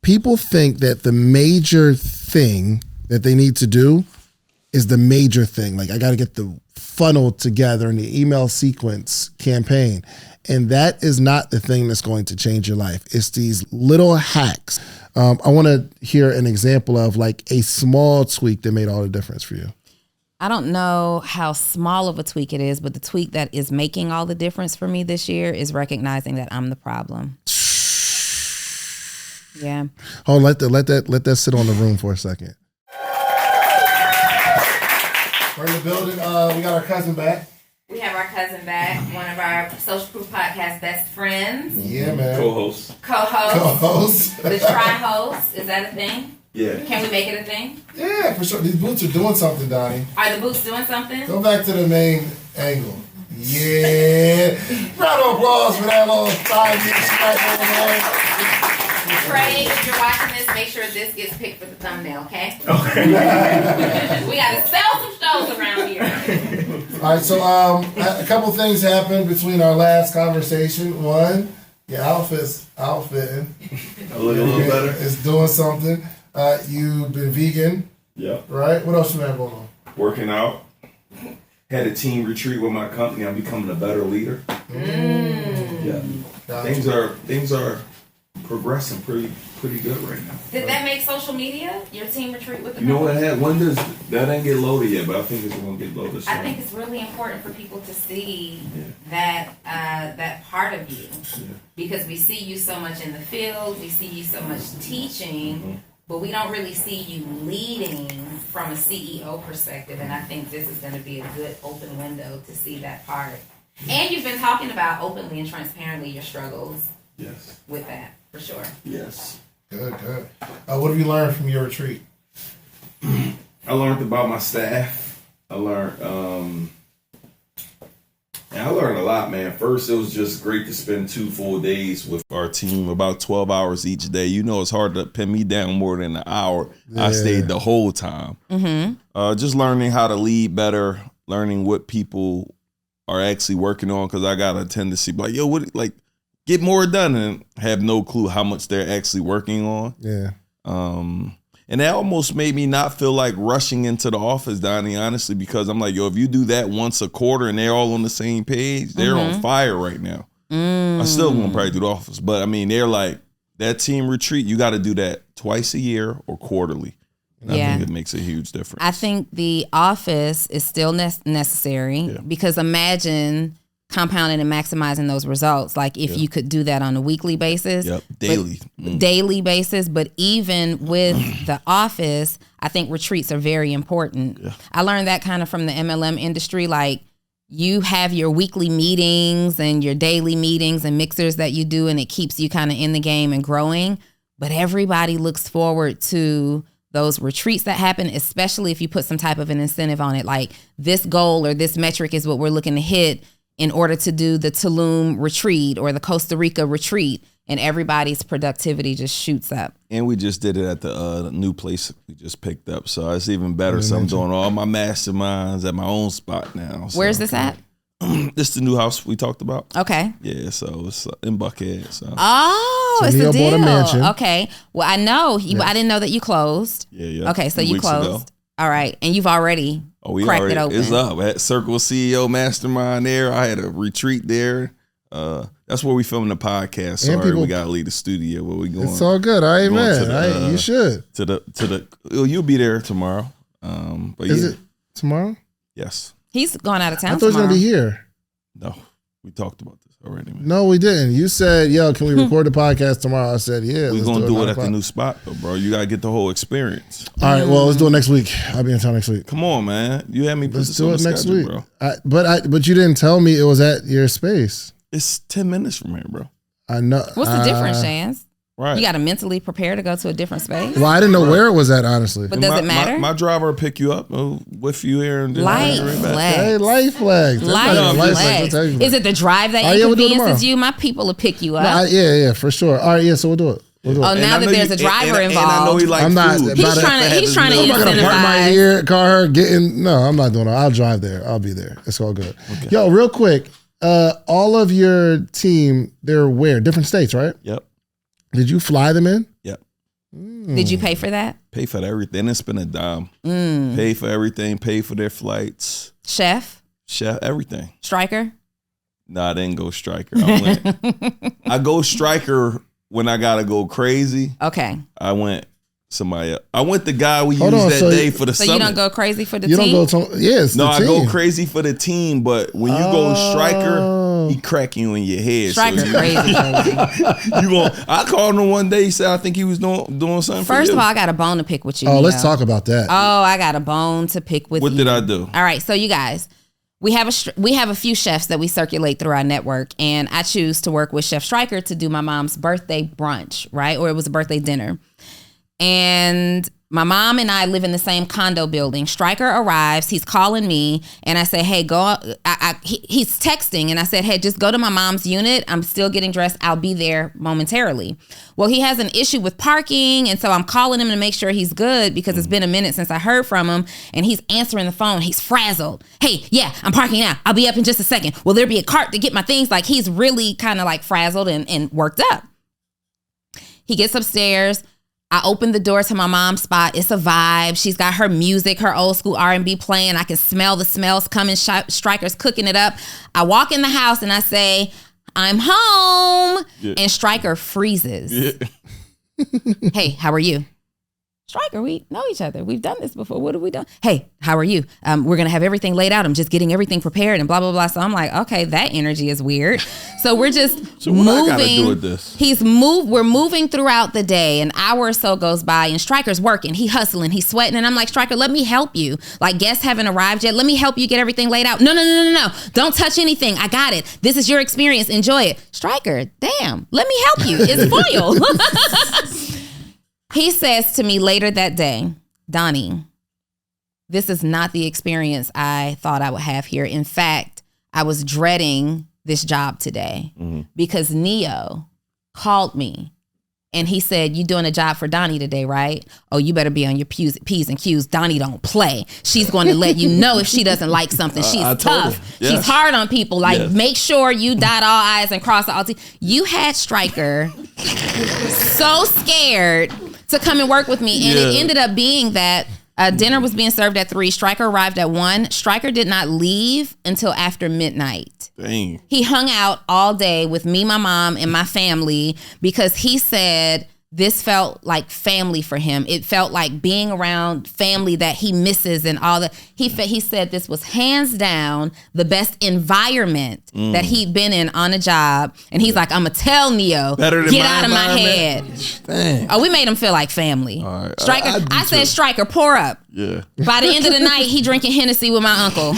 people think that the major thing that they need to do is the major thing. Like, I got to get the funnel together and the email sequence campaign. And that is not the thing that's going to change your life. It's these little hacks. I want to hear an example of like a small tweak that made all the difference for you. I don't know how small of a tweak it is, but the tweak that is making all the difference for me this year is recognizing that I'm the problem. Yeah. Hold on, let that sit on the room for a second. We're in the building. We got our cousin back. We have our cousin back, one of our Social Proof Podcast best friends. Yeah, man. Co-host. The tri-host. Is that a thing? Yeah. Can we make it a thing? Yeah, for sure. These boots are doing something, Donnie. Are the boots doing something? Go back to the main angle. Yeah. Round of applause for that little 5 minute scratch over there. Craig, if you're watching this, make sure this gets picked for the thumbnail, okay? Okay. We gotta sell some shows around here. All right, so a couple things happened between our last conversation. One, your outfitting. I look a little better. It's doing something. You've been vegan. Yeah. Right? What else you have going on? Working out. Had a team retreat with my company. I'm becoming a better leader. Yeah. Gotcha. Things are progressing pretty good right now. Did that make social media? Your team retreat with the You know what? company? When does that ain't get loaded yet? But I think it's gonna get loaded soon. I think it's really important for people to see that part of you, because we see you so much in the field, we see you so much teaching, but we don't really see you leading from a CEO perspective. And I think this is going to be a good open window to see that part. And you've been talking about openly and transparently your struggles. Yes. With that, for sure. Yes. Good. What have you learned from your retreat? I learned about my staff. I learned a lot, man. First, it was just great to spend 2 full days with our team, about 12 hours each day. You know, it's hard to pin me down more than an hour. Yeah. I stayed the whole time. Just learning how to lead better, learning what people are actually working on, because I got a tendency to be like, yo, what, like, get more done, and have no clue how much they're actually working on. Yeah. And that almost made me not feel like rushing into the office, Donnie, honestly, because I'm like, yo, if you do that once a quarter and they're all on the same page, they're on fire right now. I still won't probably do the office, but I mean, they're like, that team retreat, you got to do that twice a year or quarterly. And I think it makes a huge difference. I think the office is still necessary because imagine compounding and maximizing those results. Like if you could do that on a weekly basis. Daily basis. But even with the office, I think retreats are very important. I learned that kind of from the MLM industry. Like you have your weekly meetings and your daily meetings and mixers that you do, and it keeps you kind of in the game and growing. But everybody looks forward to those retreats that happen, especially if you put some type of an incentive on it. Like this goal or this metric is what we're looking to hit in order to do the Tulum retreat or the Costa Rica retreat, and everybody's productivity just shoots up. And we just did it at the new place we just picked up, so it's even better. So I'm doing all my masterminds at my own spot now. So. Where's this at? This is the new house we talked about. Okay. Yeah, so it's in Buckhead. So. Oh, so it's a deal. Okay. Well, I know. I didn't know that you closed. Yeah. Okay, so you closed. Ago. All right, and you've already cracked it open. It's up at Circle CEO Mastermind there. I had a retreat there. That's where we filming the podcast. Sorry, we gotta leave the studio. Where we going? It's all good. I ain't mad. You should. You'll be there tomorrow. But is it tomorrow? Yes. He's going out of town. I thought he was gonna be here. No, we talked about this already, man. No, we didn't. You said, yo, can we record the podcast tomorrow? I said, yeah. We're going to do it at the new spot, though, bro. You got to get the whole experience. All right, well, let's do it next week. I'll be in town next week. Come on, man. You had me put this on the next schedule, week, bro. But you didn't tell me it was at your space. It's 10 minutes from here, bro. I know. What's the difference, Chance? Right. You got to mentally prepare to go to a different space? Well, I didn't know where it was at, honestly. But does it matter? My driver will pick you up with you here. And life flags. Hey, life flags. Life flags. Is it the drive that inconveniences you? My people will pick you up. Yeah, for sure. All right, yeah, so we'll do it. Now that there's a driver involved. And I know he likes food. He's trying to I'm not going to park my car, no, I'm not doing it. I'll drive there. I'll be there. It's all good. Okay. Yo, real quick, all of your team, they're where? Different states, right? Yep. Did you fly them in? Yep. Did you pay for that? Pay for everything. They didn't spend a dime. Pay for everything. Pay for their flights. Chef, everything. striker. Nah, I didn't go striker. I go striker when I gotta go crazy. Okay. I went somebody else. I went the guy we used that day for the summit. So you don't go crazy for the team? You don't go yes. No, I go crazy for the team, but when you go striker, he crack you in your head. Striker so crazy. I called him one day. He said I think he was doing something. First of all, I got a bone to pick with you. Oh, let's talk about that. Oh, I got a bone to pick with you. What did I do? All right, so you guys. We have a few chefs that we circulate through our network, and I choose to work with Chef Stryker to do my mom's birthday brunch, right? Or it was a birthday dinner. And my mom and I live in the same condo building. Stryker arrives, he's calling me, and I say, hey, go. He's texting, and I said, hey, just go to my mom's unit. I'm still getting dressed. I'll be there momentarily. Well, he has an issue with parking, and so I'm calling him to make sure he's good because it's been a minute since I heard from him, and he's answering the phone. He's frazzled. Hey, yeah, I'm parking now. I'll be up in just a second. Will there be a cart to get my things? Like, he's really kind of like frazzled and worked up. He gets upstairs. I open the door to my mom's spot. It's a vibe. She's got her music, her old school R&B playing. I can smell the smells coming. Stryker's cooking it up. I walk in the house and I say, I'm home. Yeah. And Stryker freezes. Yeah. Hey, how are you? Stryker, we know each other. We've done this before. What have we done? Hey, how are you? We're going to have everything laid out. I'm just getting everything prepared and blah, blah, blah. So I'm like, okay, that energy is weird. So we're just moving. What I gotta do with this? We're moving throughout the day. An hour or so goes by and Stryker's working. He hustling. He's sweating. And I'm like, Stryker, let me help you. Like, guests haven't arrived yet. Let me help you get everything laid out. No. Don't touch anything. I got it. This is your experience. Enjoy it. Stryker, damn, let me help you. It's foil. He says to me later that day, Donni, this is not the experience I thought I would have here. In fact, I was dreading this job today because Neo called me and he said, you doing a job for Donni today, right? Oh, you better be on your P's and Q's. Donni don't play. She's going to let you know if she doesn't like something. She's tough. Yes. She's hard on people. Like, make sure you dot all I's and cross all T's. You had Stryker so scared to come and work with me. And it ended up being that dinner was being served at 3. Stryker arrived at 1. Stryker did not leave until after midnight. Dang. He hung out all day with me, my mom, and my family because he said this felt like family for him. It felt like being around family that he misses and all that. He said this was hands down the best environment that he'd been in on a job. And he's like, I'm going to tell Neo, get out of my head. Dang. Oh, we made him feel like family. All right. Stryker, I said, Stryker, pour up. Yeah. By the end of the night, he drinking Hennessy with my uncle.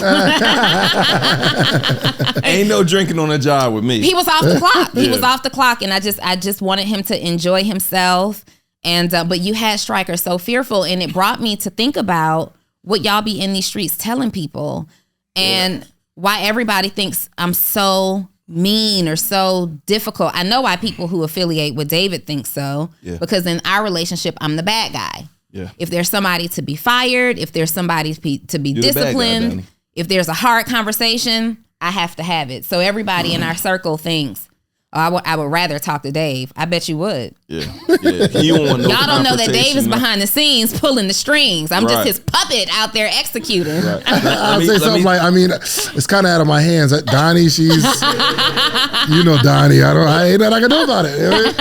Ain't no drinking on a job with me. He was off the clock. He was off the clock, and I just wanted him to enjoy himself. And but you had Stryker so fearful, and it brought me to think about what y'all be in these streets telling people, and why everybody thinks I'm so mean or so difficult. I know why people who affiliate with David think so, because in our relationship, I'm the bad guy. Yeah. If there's somebody to be fired, if there's somebody to be disciplined, if there's a hard conversation, I have to have it. So everybody in our circle thinks, oh, I would rather talk to Dave. I bet you would. Yeah. Y'all don't know that Dave is behind the scenes pulling the strings. I'm just his puppet out there executing. Right. I'll say something like, I mean, it's kind of out of my hands. Donni, she's, you know, Donni. I ain't nothing I can do about it.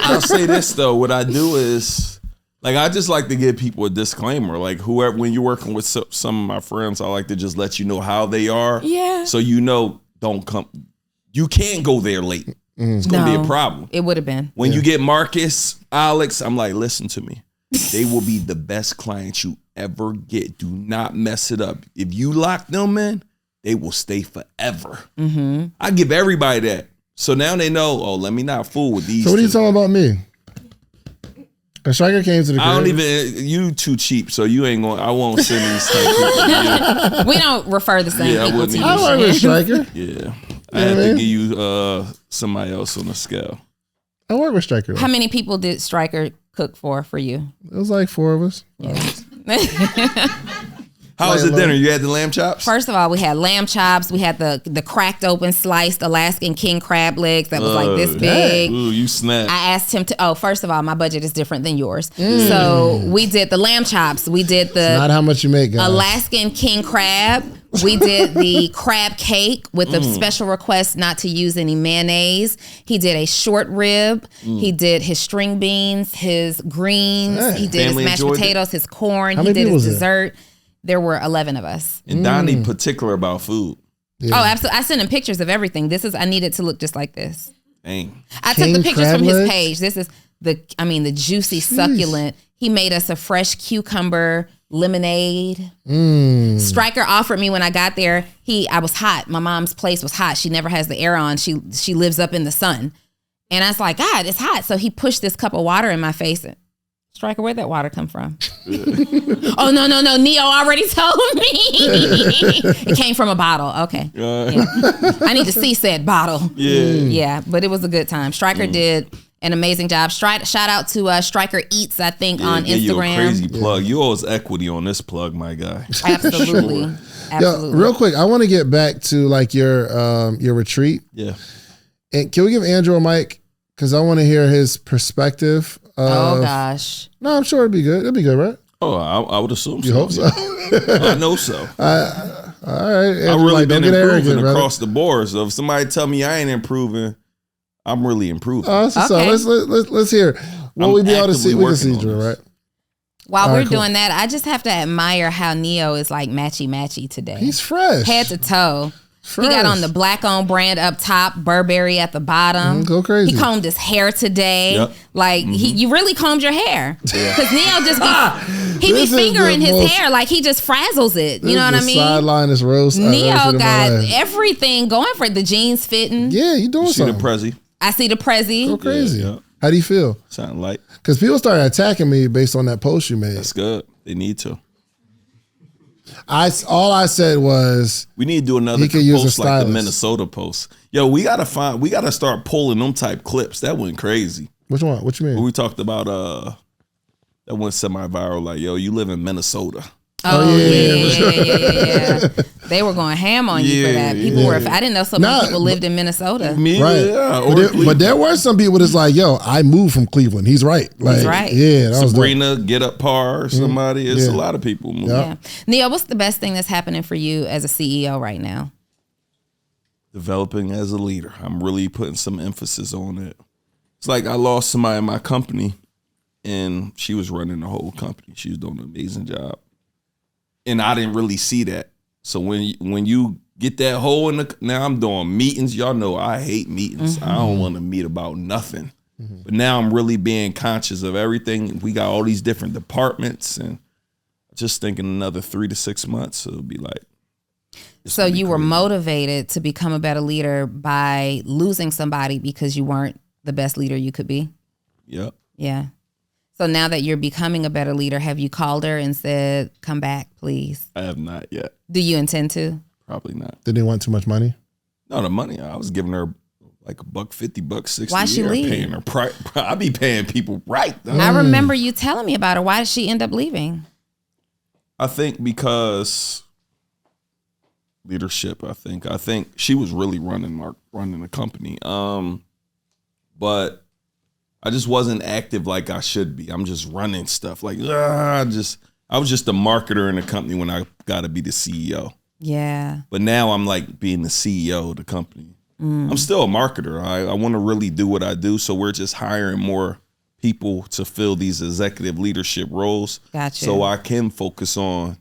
I'll say this though. What I do is, like, I just like to give people a disclaimer. Like, whoever, when you're working with some of my friends, I like to just let you know how they are. Yeah. So you know, don't come. You can't go there late. It's gonna be a problem. It would have been. When you get Marcus, Alex, I'm like, listen to me. They will be the best clients you ever get. Do not mess it up. If you lock them in, they will stay forever. I give everybody that. So now they know, oh, let me not fool with these. So what are you talking about me? Stryker came to the crib. I don't even, you too cheap, so you ain't going, I won't send these type people. We don't refer the same people to you. I work with Stryker. Yeah. I had to give you somebody else on the scale. I work with Stryker. How many people did Stryker cook for you? It was like 4 of us. Yes. How was the dinner? You had the lamb chops? First of all, we had lamb chops. We had the cracked open sliced Alaskan king crab legs that was like this big. Ooh, you snapped. I asked him to. Oh, first of all, my budget is different than yours. So we did the lamb chops. We did the not how much you make, guys. Alaskan king crab. We did the crab cake with a special request not to use any mayonnaise. He did a short rib. He did his string beans, his greens. He did his mashed potatoes, his corn. He did his dessert. There were 11 of us. And Donni particular about food. Yeah. Oh, absolutely. I sent him pictures of everything. I need it to look just like this. Dang. I took the pictures from his page. This is the juicy, succulent. He made us a fresh cucumber lemonade. Stryker offered me when I got there. I was hot. My mom's place was hot. She never has the air on. She lives up in the sun. And I was like, God, it's hot. So he pushed this cup of water in my face. And, Stryker, where'd that water come from? Oh, no. Neo already told me. It came from a bottle. Okay. Yeah. I need to see said bottle. Yeah, but it was a good time. Stryker did an amazing job. Shout out to Stryker Eats, I think, on Instagram. You a crazy plug. You owe us equity on this plug, my guy. Absolutely. Sure. Absolutely. Yo, real quick, I want to get back to like your retreat. Yeah. And can we give Andrew a mic? Because I want to hear his perspective. Oh gosh. No, I'm sure it'd be good. It'd be good, right? Oh, I would assume so. You hope so? I know so. All right. Andrew, I've really been improving arrogant, across the board. So if somebody tell me I ain't improving, I'm really improving. So let's hear. Will we be able to see? We can see Drew, right? While we're doing that, I just have to admire how Neo is like matchy today. He's fresh, head to toe. Fresh. He got on the black-owned brand up top, Burberry at the bottom. Go crazy. He combed his hair today. Yep. Like, you really combed your hair. Because Neo just he be fingering his hair like he just frazzles it. You know what I mean? Sideline is roast. Neo got everything going for it. The jeans fitting. Yeah, you doing something. See the Prezi? I see the Prezi. Go crazy. Yeah. How do you feel? Sounding like. Because people started attacking me based on that post you made. That's good. They need to. All I said was we need to do another post like the Minnesota post. Yo, we gotta start pulling them type clips. That went crazy. Which one? What you mean? When we talked about that went semi-viral. Like, yo, you live in Minnesota. Oh yeah. They were going ham on you for that. People were. I didn't know so many people lived in Minnesota. Right. Yeah, but there were some people that's like, yo, I moved from Cleveland. He's right. Like, he's right. Yeah. Sabrina, Get Up Par, somebody. It's a lot of people moving. Yeah. Neo, what's the best thing that's happening for you as a CEO right now? Developing as a leader. I'm really putting some emphasis on it. It's like I lost somebody in my company, and she was running the whole company. She was doing an amazing job. And I didn't really see that. So when you get that hole in now I'm doing meetings. Y'all know I hate meetings. I don't want to meet about nothing. But now I'm really being conscious of everything. We got all these different departments, and just thinking another 3 to 6 months, it'll be like. So you were motivated to become a better leader by losing somebody because you weren't the best leader you could be? Yep. Yeah. So now that you're becoming a better leader, have you called her and said, come back, please? I have not yet. Do you intend to? Probably not. Did they want too much money? No, the money. I was giving her like $150, $160. Why'd she leave? Paying her I be paying people right. I remember you telling me about her. Why did she end up leaving? I think because leadership. I think she was really running the company. But I just wasn't active like I should be. I'm just running stuff like I was just a marketer in the company when I got to be the CEO. Yeah. But now I'm like being the CEO of the company. I'm still a marketer. I want to really do what I do. So we're just hiring more people to fill these executive leadership roles. Gotcha. So I can focus on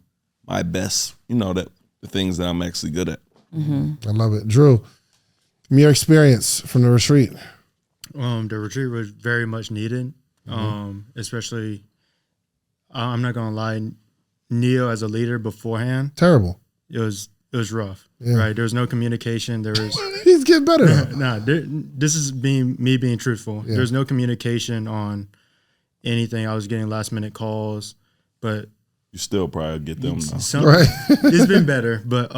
my best, the things that I'm actually good at. I love it. Drew, from your experience from the retreat. The retreat was very much needed, especially, I'm not going to lie, Neo as a leader beforehand. Terrible. It was rough, right? There was no communication. There was. He's getting better now. This is me being truthful. Yeah. There's no communication on anything. I was getting last minute calls, but. You still probably get them now. Right. It's been better, but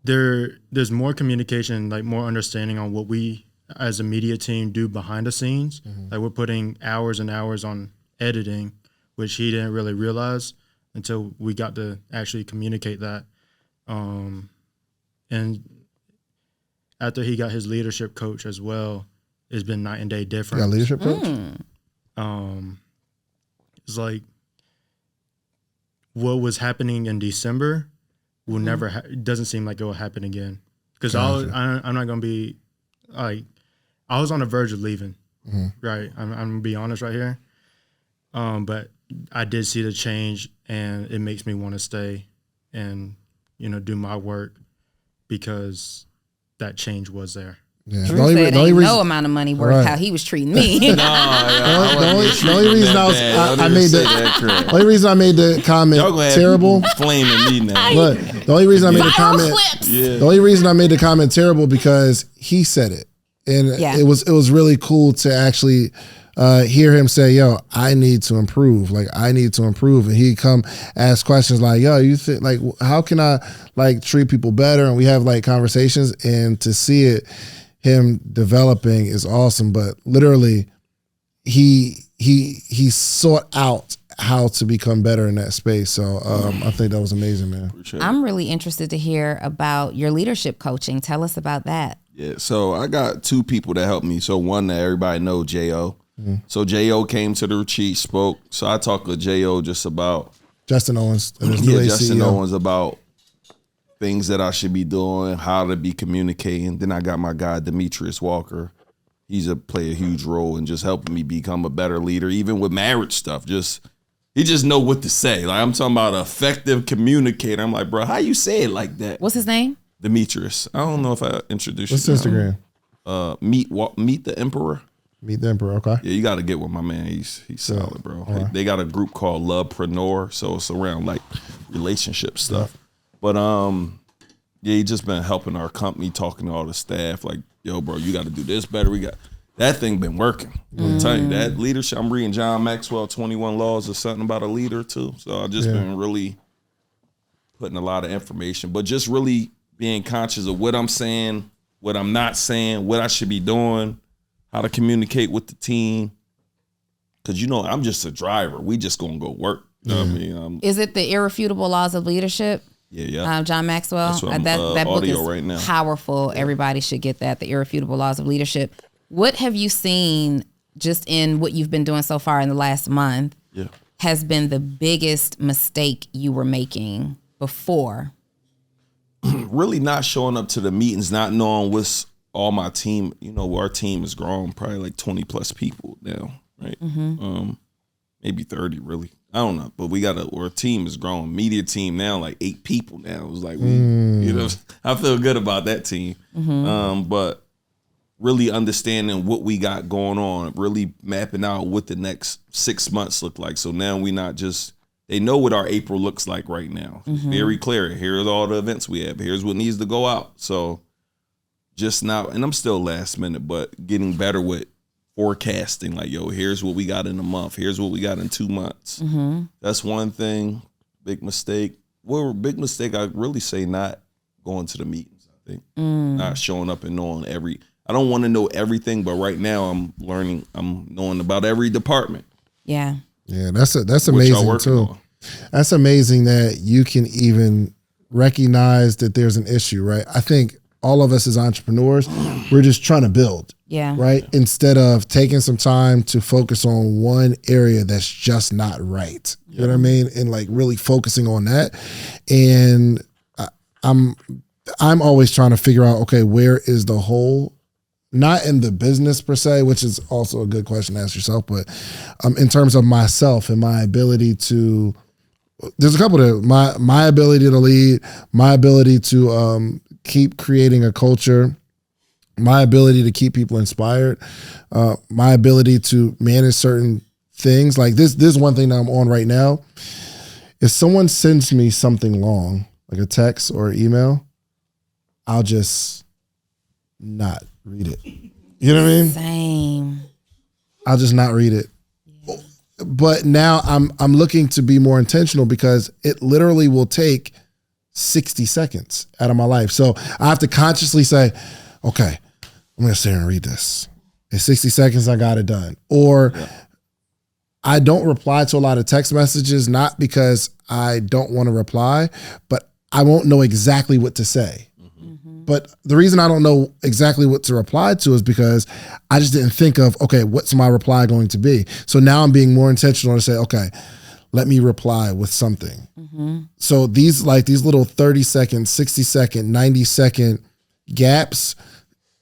there's more communication, like more understanding on what we as a media team do behind the scenes. Like we're putting hours and hours on editing, which he didn't really realize. until we got to actually communicate that. And after he got his leadership coach as well, it's been night and day difference. You got a leadership coach? It's like what was happening in December will never. It doesn't seem like it will happen again. Because I'm not gonna be like, I was on the verge of leaving. Right, I'm gonna be honest right here. But I did see the change, and it makes me want to stay and do my work because that change was there. Yeah. Drew said ain't no amount of money worth how he was treating me. The only reason I made the comment terrible. Flaming me now. Look, the only reason I made the comment. The only reason I made the comment terrible because he said it, and it was really cool to actually hear him say, "Yo, I need to improve. Like I need to improve," and he'd come ask questions like, "Yo, you think like how can I like treat people better?" And we have like conversations, and to see it. Him developing is awesome, but literally he sought out how to become better in that space. So I think that was amazing, man. I'm really interested to hear about your leadership coaching. Tell us about that. Yeah, so I got two people that helped me. So one that everybody know, J.O. So J.O. came to the retreat, spoke. So I talked with J.O. just about Justin Owens. Justin Owens about things that I should be doing, how to be communicating. Then I got my guy, Demetrius Walker. He's play a huge role in just helping me become a better leader, even with marriage stuff. He just know what to say. Like I'm talking about effective communicator. I'm like, bro, how you say it like that? What's his name? Demetrius. I don't know if I introduced you. What's Instagram? Meet the Emperor. Meet the Emperor, okay. Yeah, you got to get with my man. He's solid, bro. Right. They got a group called Lovepreneur, so it's around like relationship stuff. But he just been helping our company, talking to all the staff, like, yo, bro, you got to do this better. That thing been working. I'm telling you, that leadership. I'm reading John Maxwell, 21 Laws or something about a leader too. So I've just been really putting a lot of information, but just really being conscious of what I'm saying, what I'm not saying, what I should be doing, how to communicate with the team. Because, I'm just a driver. We just going to go work. You know what I mean? Is it the Irrefutable Laws of Leadership? Yeah. John Maxwell. That book is right now. Powerful. Yeah. Everybody should get that. The Irrefutable Laws of Leadership. What have you seen just in what you've been doing so far in the last month has been the biggest mistake you were making before? Really not showing up to the meetings, not knowing what's all my team. Our team has grown probably like 20 plus people now, right? Maybe 30 really. I don't know, but our team is growing. Media team now, like 8 people now. It was like, I feel good about that team. But really understanding what we got going on, really mapping out what the next 6 months look like. So now we not just, they know what our April looks like right now. It's very clear. Here's all the events we have. Here's what needs to go out. So just now, and I'm still last minute, but getting better with forecasting, like, yo, here's what we got in a month. Here's what we got in 2 months. That's one thing. Big mistake. Big mistake, I really say not going to the meetings, I think. Not showing up and knowing I don't want to know everything, but right now I'm knowing about every department. Yeah. Yeah, that's amazing too. On. That's amazing that you can even recognize that there's an issue, right? I think all of us as entrepreneurs, we're just trying to build. Yeah. Right? Instead of taking some time to focus on one area that's just not right. You know what I mean? And like really focusing on that. And I'm always trying to figure out, okay, where is the hole? Not in the business per se, which is also a good question to ask yourself, but in terms of myself and my ability to, there's a couple of my ability to lead, my ability to keep creating a culture, my ability to keep people inspired, my ability to manage certain things. Like this one thing that I'm on right now, if someone sends me something long, like a text or email, I'll just not read it. You know what I mean? Same. I'll just not read it. Yeah. But now I'm looking to be more intentional because it literally will take 60 seconds out of my life. So I have to consciously say, okay, I'm going to sit here and read this. In 60 seconds, I got it done. Or I don't reply to a lot of text messages, not because I don't want to reply, but I won't know exactly what to say. But the reason I don't know exactly what to reply to is because I just didn't think of, okay, what's my reply going to be? So now I'm being more intentional to say, okay, let me reply with something. So these little 30-second, 60-second, 90-second gaps,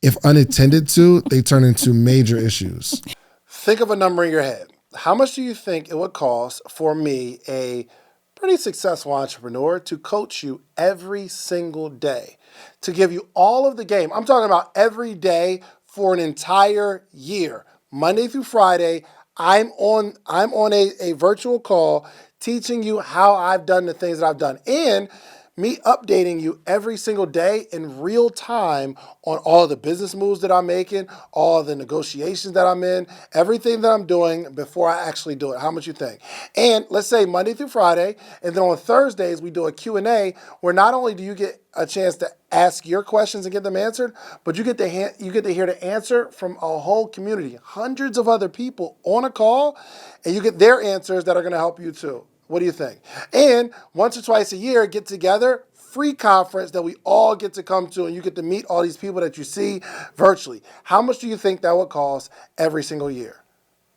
if unattended to, they turn into major issues. Think of a number in your head. How much do you think it would cost for me, a pretty successful entrepreneur, to coach you every single day, to give you all of the game? I'm talking about every day for an entire year, Monday through Friday. I'm on a virtual call teaching you how I've done the things that I've done, and me updating you every single day in real time on all the business moves that I'm making, all the negotiations that I'm in, everything that I'm doing before I actually do it. How much you think? And let's say Monday through Friday, and then on Thursdays we do a Q&A where not only do you get a chance to ask your questions and get them answered, but you get to hear the answer from a whole community, hundreds of other people on a call, and you get their answers that are going to help you too. What do you think? And once or twice a year, get together, free conference that we all get to come to, and you get to meet all these people that you see virtually. How much do you think that would cost every single year?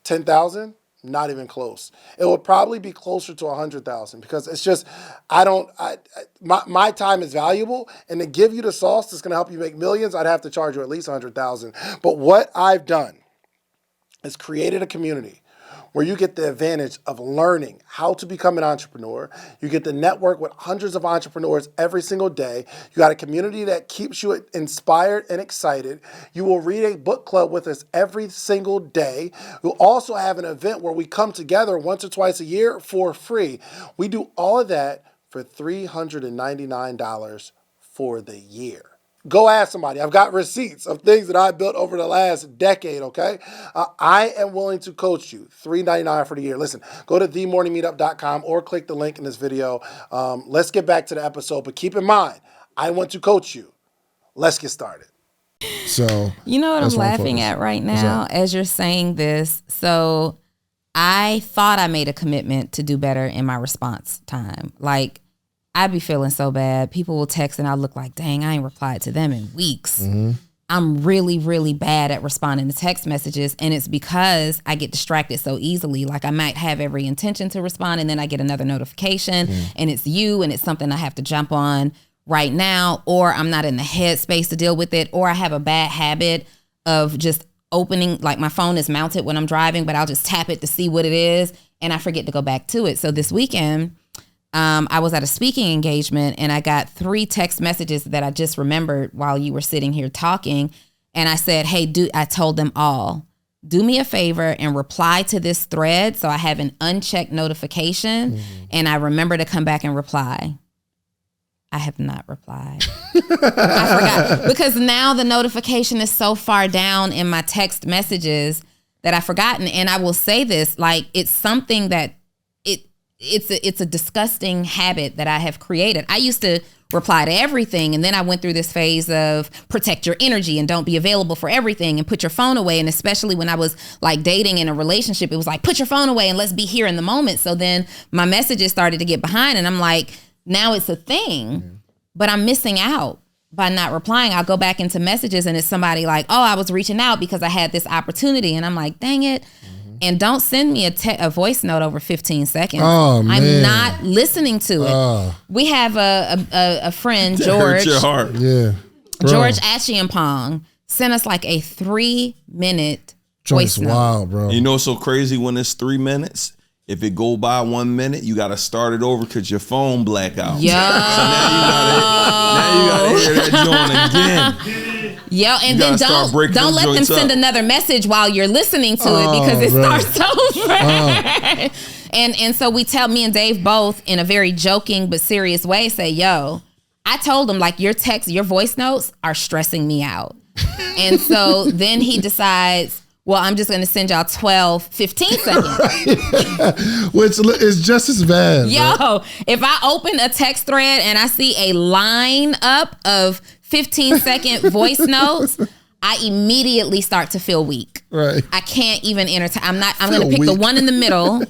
10,000? Not even close. It would probably be closer to 100,000 because it's just, my time is valuable, and to give you the sauce that's going to help you make millions, I'd have to charge you at least 100,000. But what I've done is created a community where you get the advantage of learning how to become an entrepreneur. You get to network with hundreds of entrepreneurs every single day. You got a community that keeps you inspired and excited. You will read a book club with us every single day. We'll also have an event where we come together once or twice a year for free. We do all of that for $399 for the year. Go ask somebody. I've got receipts of things that I built over the last decade, okay? I am willing to coach you. $399 for the year. Listen, go to themorningmeetup.com or click the link in this video. Let's get back to the episode, but keep in mind, I want to coach you. Let's get started. So, you know what I'm laughing at right now as you're saying this? So I thought I made a commitment to do better in my response time. Like, I'd be feeling so bad. People will text and I'll look like, dang, I ain't replied to them in weeks. I'm really, really bad at responding to text messages. And it's because I get distracted so easily. Like, I might have every intention to respond, and then I get another notification and it's you, and it's something I have to jump on right now, or I'm not in the headspace to deal with it, or I have a bad habit of just opening, like my phone is mounted when I'm driving, but I'll just tap it to see what it is, and I forget to go back to it. So this weekend, I was at a speaking engagement, and I got 3 text messages that I just remembered while you were sitting here talking. And I said, hey, I told them all, do me a favor and reply to this thread so I have an unchecked notification. And I remember to come back and reply. I have not replied. I forgot, because now the notification is so far down in my text messages that I've forgotten. And I will say this, like, it's something that it's a disgusting habit that I have created. I used to reply to everything, and then I went through this phase of protect your energy and don't be available for everything and put your phone away. And especially when I was like dating in a relationship, it was like, put your phone away and let's be here in the moment. So then my messages started to get behind, and I'm like, now it's a thing, but I'm missing out by not replying. I'll go back into messages and it's somebody like, oh, I was reaching out because I had this opportunity. And I'm like, dang it. And don't send me a voice note over 15 seconds. Oh, man. I'm not listening to it. We have a friend, George. Hurt your heart. Yeah. Bro. George Achiampong sent us like a 3-minute voice note. Wow, bro. You know what's so crazy when it's 3 minutes? If it go by 1 minute, you got to start it over because your phone black out. Yo. So now you got to hear that joint again. Yo, and then don't let them send another message while you're listening to it, because it starts over. And so me and Dave both, in a very joking but serious way, say, yo, I told him, like, your voice notes are stressing me out. And so then he decides, well, I'm just going to send y'all 15 seconds. Which is just as bad. Yo, bro. If I open a text thread and I see a line up of 15-second voice notes, I immediately start to feel weak. Right. I can't even entertain. I'm going to pick the one in the middle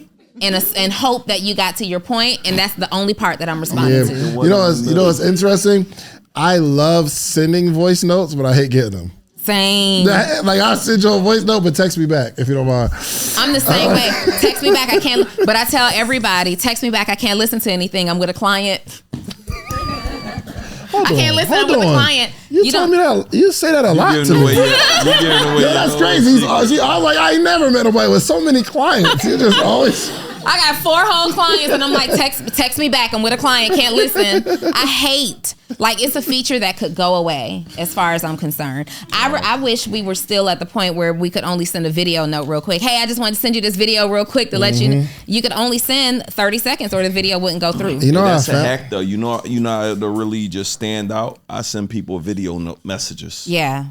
and hope that you got to your point, and that's the only part that I'm responding to. You know what's interesting? I love sending voice notes, but I hate getting them. Same. Like, I'll send you a voice note, but text me back if you don't mind. I'm the same way. Text me back. I can't. But I tell everybody, text me back. I can't listen to anything. I'm with a client. I can't listen. I'm with a client. You told me that. You say that a lot to me. That's crazy. I was like, I ain't never met nobody with so many clients. You just always. I got 4 whole clients, and I'm like, text me back. I'm with a client, can't listen. I hate, like, it's a feature that could go away as far as I'm concerned. I wish we were still at the point where we could only send a video note real quick. Hey, I just wanted to send you this video real quick to let you know. You could only send 30 seconds or the video wouldn't go through. You know, that's a hack, though. You know how to really just stand out? I send people video note messages. Yeah.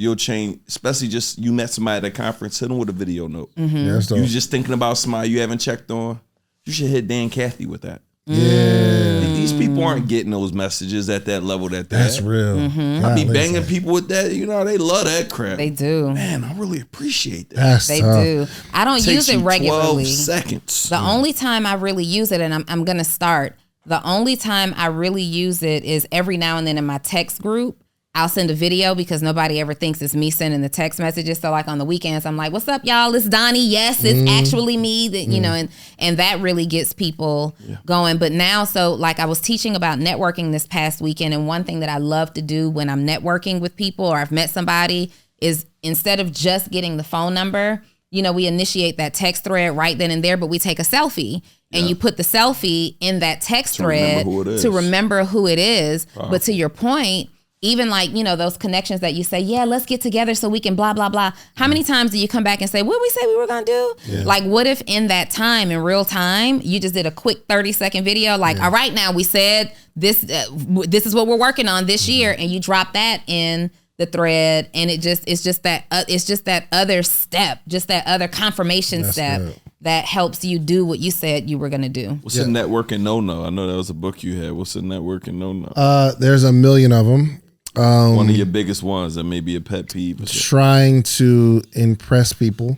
You'll change, especially just you met somebody at a conference, hit them with a video note. Yeah, you just thinking about somebody you haven't checked on. You should hit Dan Cathy with that. Yeah. These people aren't getting those messages at that level that's real. I be banging people with that. You know, they love that crap. They do. Man, I really appreciate that. They do. I don't use it regularly. 12 seconds. The only time I really use it, and I'm going to start, the only time I really use it is every now and then in my text group. I'll send a video because nobody ever thinks it's me sending the text messages. So like on the weekends, I'm like, what's up, y'all? It's Donni. Yes, it's actually me. That you know, and that really gets people going. But now, so like I was teaching about networking this past weekend, and one thing that I love to do when I'm networking with people or I've met somebody is instead of just getting the phone number, you know, we initiate that text thread right then and there, but we take a selfie. And you put the selfie in that text thread to remember who it is. But to your point, even like, you know, those connections that you say, yeah, let's get together so we can blah, blah, blah. How many times do you come back and say, what did we say we were going to do? Yeah. Like, what if in that time, in real time, you just did a quick 30-second video? Like, all right, now we said this is what we're working on this year. And you drop that in the thread. And it's just that other step, just that other confirmation step that helps you do what you said you were going to do. What's a networking no-no? I know that was a book you had. What's a networking no-no? There's a million of them. One of your biggest ones that may be a pet peeve. Trying to impress people.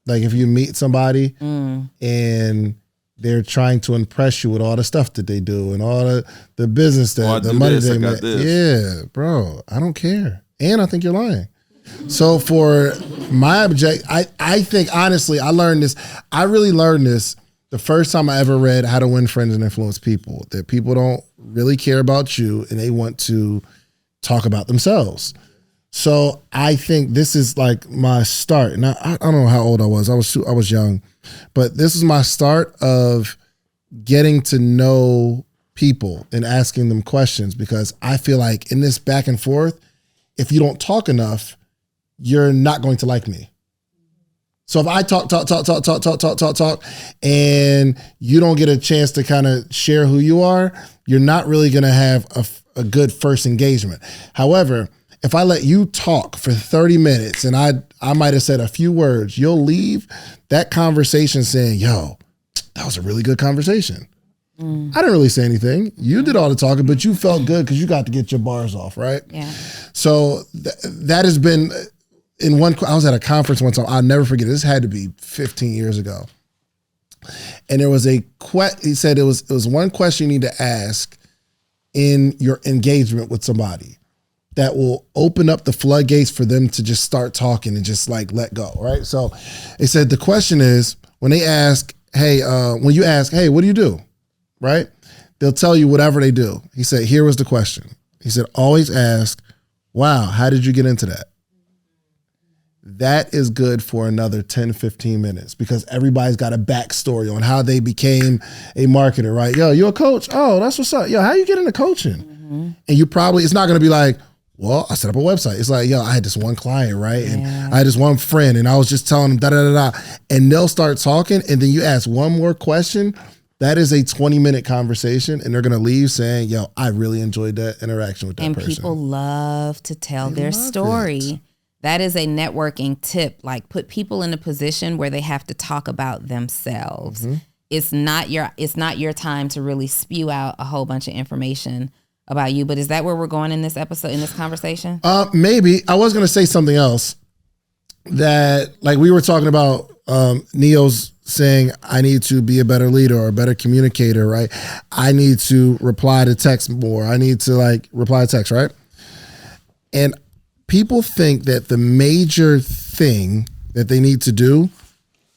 Like if you meet somebody and they're trying to impress you with all the stuff that they do and all the business that the money they make. Yeah, bro, I don't care. And I think you're lying. So for my I think honestly, I really learned this the first time I ever read How to Win Friends and Influence People, that people don't really care about you and they want to talk about themselves. So I think this is like my start. And I don't know how old I was. I was young, but this is my start of getting to know people and asking them questions, because I feel like in this back and forth, if you don't talk enough, you're not going to like me. So if I talk, and you don't get a chance to kind of share who you are, you're not really going to have a good first engagement. However, if I let you talk for 30 minutes and I might have said a few words, you'll leave that conversation saying, yo, that was a really good conversation. I didn't really say anything. You did all the talking, but you felt good because you got to get your bars off, right? Yeah. So that has been... I was at a conference one time. I'll never forget. This had to be 15 years ago. And there was he said it was one question you need to ask in your engagement with somebody that will open up the floodgates for them to just start talking and just like let go, right? So he said the question is when you ask, hey, what do you do? Right? They'll tell you whatever they do. He said, here was the question. He said, always ask, wow, how did you get into that? That is good for another 10, 15 minutes because everybody's got a backstory on how they became a marketer, right? Yo, you a coach? Oh, that's what's up. Yo, how you get into coaching? Mm-hmm. And it's not going to be like, well, I set up a website. It's like, yo, I had this one client, right? And I had this one friend and I was just telling them da-da-da-da. And they'll start talking and then you ask one more question. That is a 20-minute conversation and they're going to leave saying, yo, I really enjoyed that interaction with that person. And people love to tell their story. That is a networking tip. Like put people in a position where they have to talk about themselves. Mm-hmm. It's not your time to really spew out a whole bunch of information about you. But is that where we're going in this episode, in this conversation? Maybe. I was going to say something else that, like, we were talking about Neo's saying, I need to be a better leader or a better communicator, right? I need to reply to text more. I need to reply to text, right? And people think that the major thing that they need to do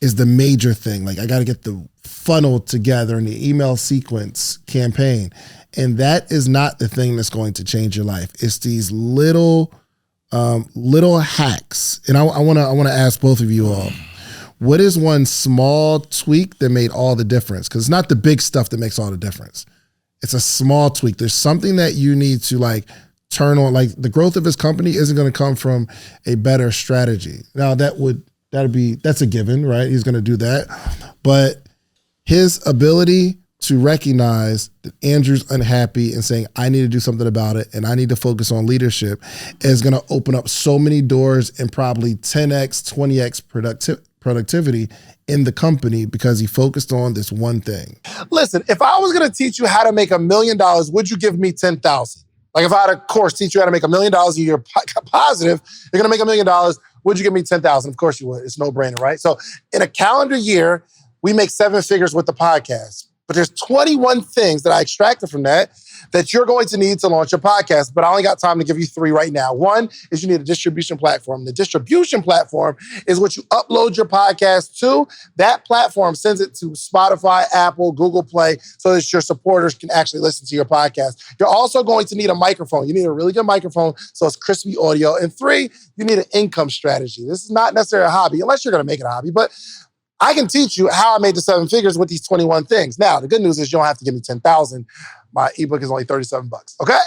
is the major thing. Like, I got to get the funnel together in the email sequence campaign. And that is not the thing that's going to change your life. It's these little hacks. And I want to ask both of you all, what is one small tweak that made all the difference? Because it's not the big stuff that makes all the difference. It's a small tweak. There's something that you need to turn on. Like, the growth of his company isn't going to come from a better strategy. Now that's a given, right? He's going to do that. But his ability to recognize that Andrew's unhappy and saying, I need to do something about it and I need to focus on leadership is going to open up so many doors and probably 10x, 20x productivity in the company because he focused on this one thing. Listen, if I was going to teach you how to make $1 million, would you give me 10,000? Like, if I had a course teach you how to make $1 million a year positive, you're going to make $1 million, would you give me 10,000? Of course you would. It's no brainer, right? So in a calendar year, we make 7 figures with the podcast. But there's 21 things that I extracted from that you're going to need to launch your podcast. But I only got time to give you 3 right now. One is you need a distribution platform. The distribution platform is what you upload your podcast to. That platform sends it to Spotify, Apple, Google Play, so that your supporters can actually listen to your podcast. You're also going to need a microphone. You need a really good microphone so it's crispy audio. And 3, you need an income strategy. This is not necessarily a hobby, unless you're going to make it a hobby. But I can teach you how I made the 7 figures with these 21 things. Now, the good news is you don't have to give me 10,000. My ebook is only $37, okay?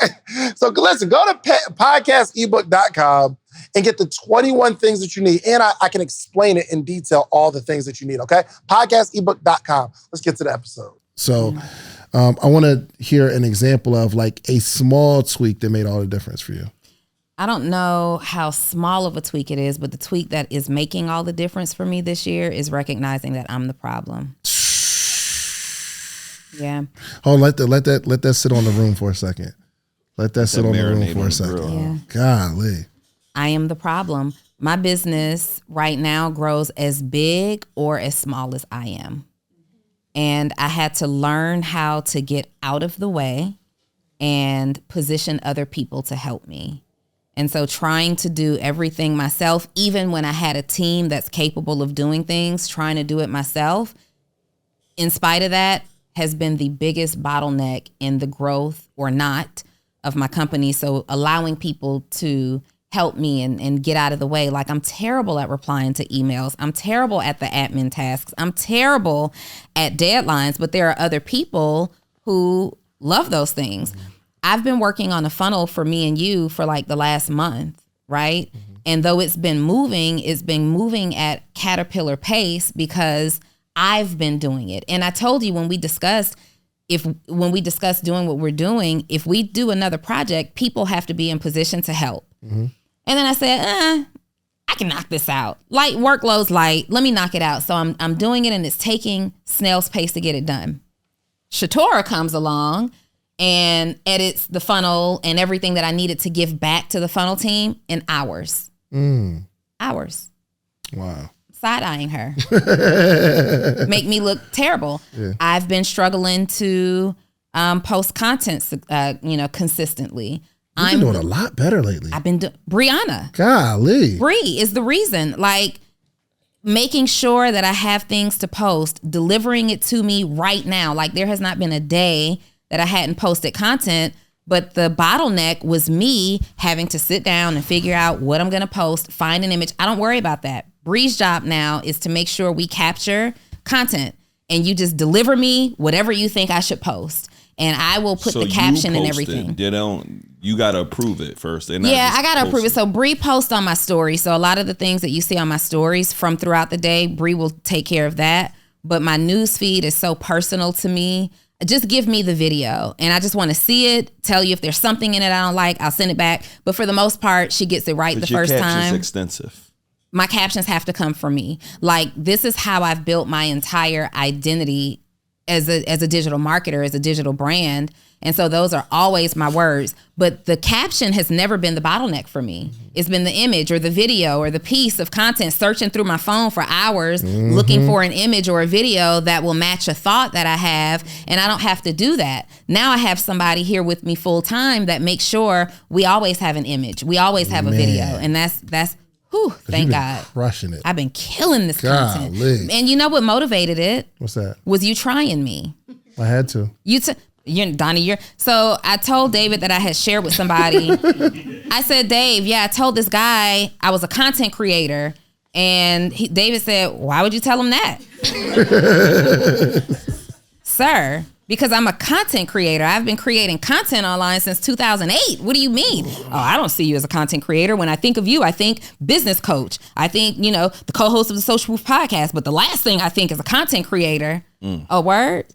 So listen, go to podcastebook.com and get the 21 things that you need. And I can explain it in detail, all the things that you need, okay? Podcastebook.com. Let's get to the episode. So I want to hear an example of a small tweak that made all the difference for you. I don't know how small of a tweak it is, but the tweak that is making all the difference for me this year is recognizing that I'm the problem. Yeah. Oh, let that sit on the room for a second. Let that sit on the room for a second. Yeah. Golly. I am the problem. My business right now grows as big or as small as I am. And I had to learn how to get out of the way and position other people to help me. And so trying to do everything myself, even when I had a team that's capable of doing things, trying to do it myself, in spite of that, has been the biggest bottleneck in the growth or not of my company. So allowing people to help me and get out of the way. Like, I'm terrible at replying to emails. I'm terrible at the admin tasks. I'm terrible at deadlines, but there are other people who love those things. I've been working on a funnel for me and you for the last month, right? Mm-hmm. And though it's been moving at caterpillar pace because I've been doing it. And I told you when we discussed doing what we're doing, if we do another project, people have to be in position to help. Mm-hmm. And then I said, I can knock this out. Light workload's light. Let me knock it out. So I'm doing it, and it's taking snail's pace to get it done. Shatora comes along and edits the funnel and everything that I needed to give back to the funnel team in hours. Hours. Wow. Side-eyeing her. Make me look terrible. Yeah. I've been struggling to post content, consistently. You've been doing a lot better lately. I've been Brianna. Golly. Bree is the reason. Making sure that I have things to post, delivering it to me right now. There has not been a day that I hadn't posted content, but the bottleneck was me having to sit down and figure out what I'm going to post, find an image. I don't worry about that. Bree's job now is to make sure we capture content, and you just deliver me whatever you think I should post. And I will put the caption and everything. You got to approve it first. Yeah, I got to approve it. So Bree posts on my story. So a lot of the things that you see on my stories from throughout the day, Bree will take care of that. But my news feed is so personal to me. Just give me the video, and I just want to see it, tell you if there's something in it I don't like, I'll send it back. But for the most part, she gets it right the first time. Your caption's extensive. My captions have to come from me. This is how I've built my entire identity as a digital marketer, as a digital brand. And so those are always my words. But the caption has never been the bottleneck for me. It's been the image or the video or the piece of content, searching through my phone for hours, looking for an image or a video that will match a thought that I have. And I don't have to do that. Now I have somebody here with me full time that makes sure we always have an image. We always have a video. And that's whew, thank God. Crushing it. I've been killing this content. And you know what motivated it? What's that? Was you trying me. I had to. Donnie, so I told David that I had shared with somebody. I said, Dave, I told this guy I was a content creator. And David said, why would you tell him that? Sir, because I'm a content creator. I've been creating content online since 2008. What do you mean? Oh, I don't see you as a content creator. When I think of you, I think business coach. I think, the co-host of the Social Proof podcast. But the last thing I think is a content creator. A word?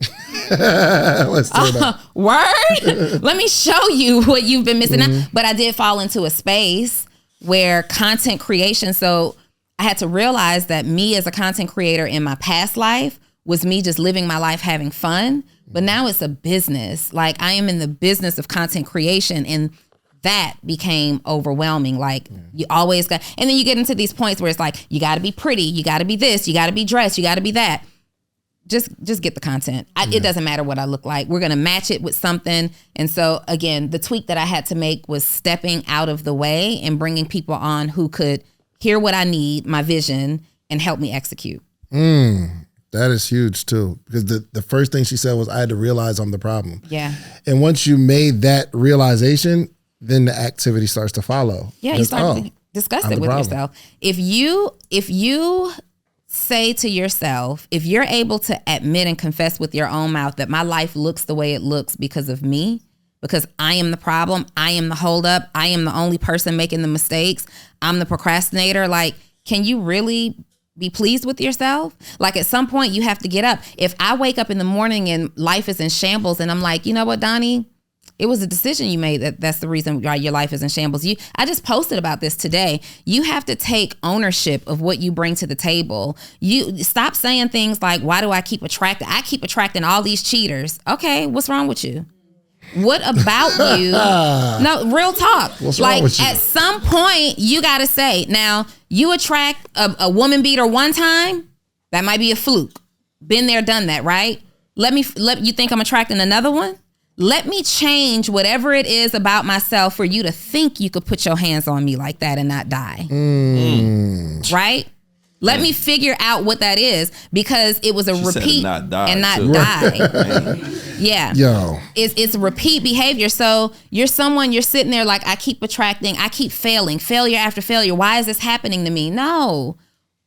Let's do that. Word? Let me show you what you've been missing. But I did fall into a space where content creation. So I had to realize that me as a content creator in my past life was me just living my life having fun. But now it's a business. Like, I am in the business of content creation, and that became overwhelming. Like, you always got, and then you get into these points where it's like, you got to be pretty, you got to be this, you got to be dressed, you got to be that. Just get the content. It doesn't matter what I look like. We're going to match it with something. And so, again, the tweak that I had to make was stepping out of the way and bringing people on who could hear what I need, my vision, and help me execute. That is huge too, because the first thing she said was, I had to realize I'm the problem. Yeah. And once you made that realization, then the activity starts to follow. Yeah, you start to discuss it with yourself. If you say to yourself, if you're able to admit and confess with your own mouth that my life looks the way it looks because of me, because I am the problem, I am the holdup, I am the only person making the mistakes, I'm the procrastinator, like, can you really be pleased with yourself? Like, at some point you have to get up. If I wake up in the morning and life is in shambles and I'm like, you know what, Donnie, it was a decision you made that's the reason why your life is in shambles. I just posted about this today. You have to take ownership of what you bring to the table. You stop saying things like, why do I keep attracting? I keep attracting all these cheaters. Okay, what's wrong with you? What about you? No, real talk. What's wrong with you? At some point, you got to say, now, you attract a woman beater one time, that might be a fluke. Been there, done that, right? You think I'm attracting another one? Let me change whatever it is about myself for you to think you could put your hands on me like that and not die. Right? Let me figure out what that is, because it was a repeat not die, and not too. die. Yeah. Yo. It's repeat behavior. So you're sitting there like, I keep attracting, I keep failing, failure after failure. Why is this happening to me? No.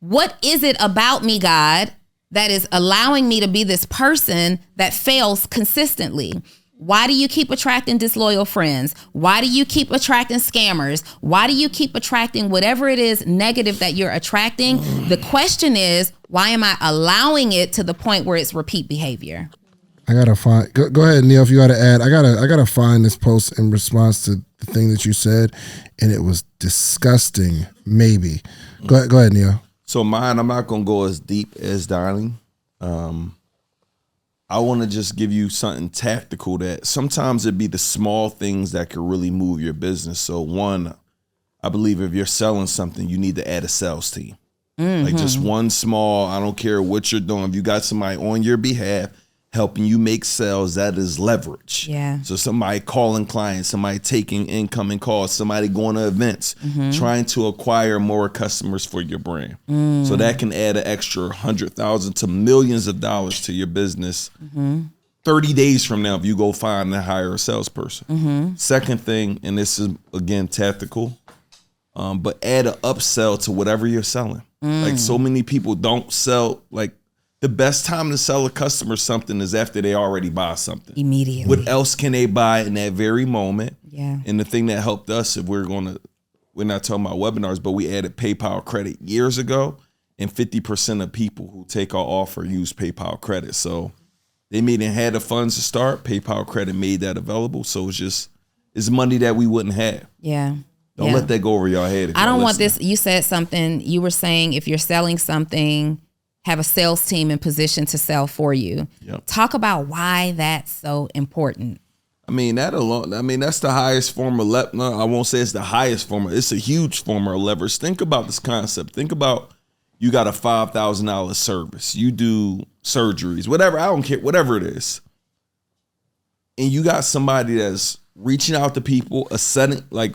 What is it about me, God, that is allowing me to be this person that fails consistently? Why do you keep attracting disloyal friends? Why do you keep attracting scammers? Why do you keep attracting whatever it is negative that you're attracting? The question is, why am I allowing it to the point where it's repeat behavior? I gotta find. Go ahead, Neil. If you gotta add, I gotta find this post in response to the thing that you said, and it was disgusting. Maybe. Go ahead, Neil. So mine, I'm not gonna go as deep as Donnie. I want to just give you something tactical that sometimes it'd be the small things that could really move your business. So one, I believe if you're selling something, you need to add a sales team. Like just one small, I don't care what you're doing. If you got somebody on your behalf helping you make sales, that is leverage. Yeah. So somebody calling clients, somebody taking incoming calls, somebody going to events, trying to acquire more customers for your brand. So that can add an extra $100,000 to millions of dollars to your business. 30 days from now, if you go find and hire a salesperson. Second thing, and this is again tactical, but add an upsell to whatever you're selling. Like, so many people don't sell, like, the best time to sell a customer something is after they already buy something. Immediately. What else can they buy in that very moment? Yeah. And the thing that helped us, if we're not talking about webinars, but we added PayPal credit years ago, and 50% of people who take our offer use PayPal credit. So they didn't have the funds to start. PayPal credit made that available. So it's money that we wouldn't have. Yeah. Don't let that go over your head. I don't want this. You said something. You were saying if you're selling something, have a sales team in position to sell for you. Yep. Talk about why that's so important. I mean, that alone, that's the highest form of no, I won't say it's the highest form. It's a huge form of leverage. Think about this concept. Think about you got a $5,000 service. You do surgeries, whatever. I don't care, whatever it is. And you got somebody that's reaching out to people, like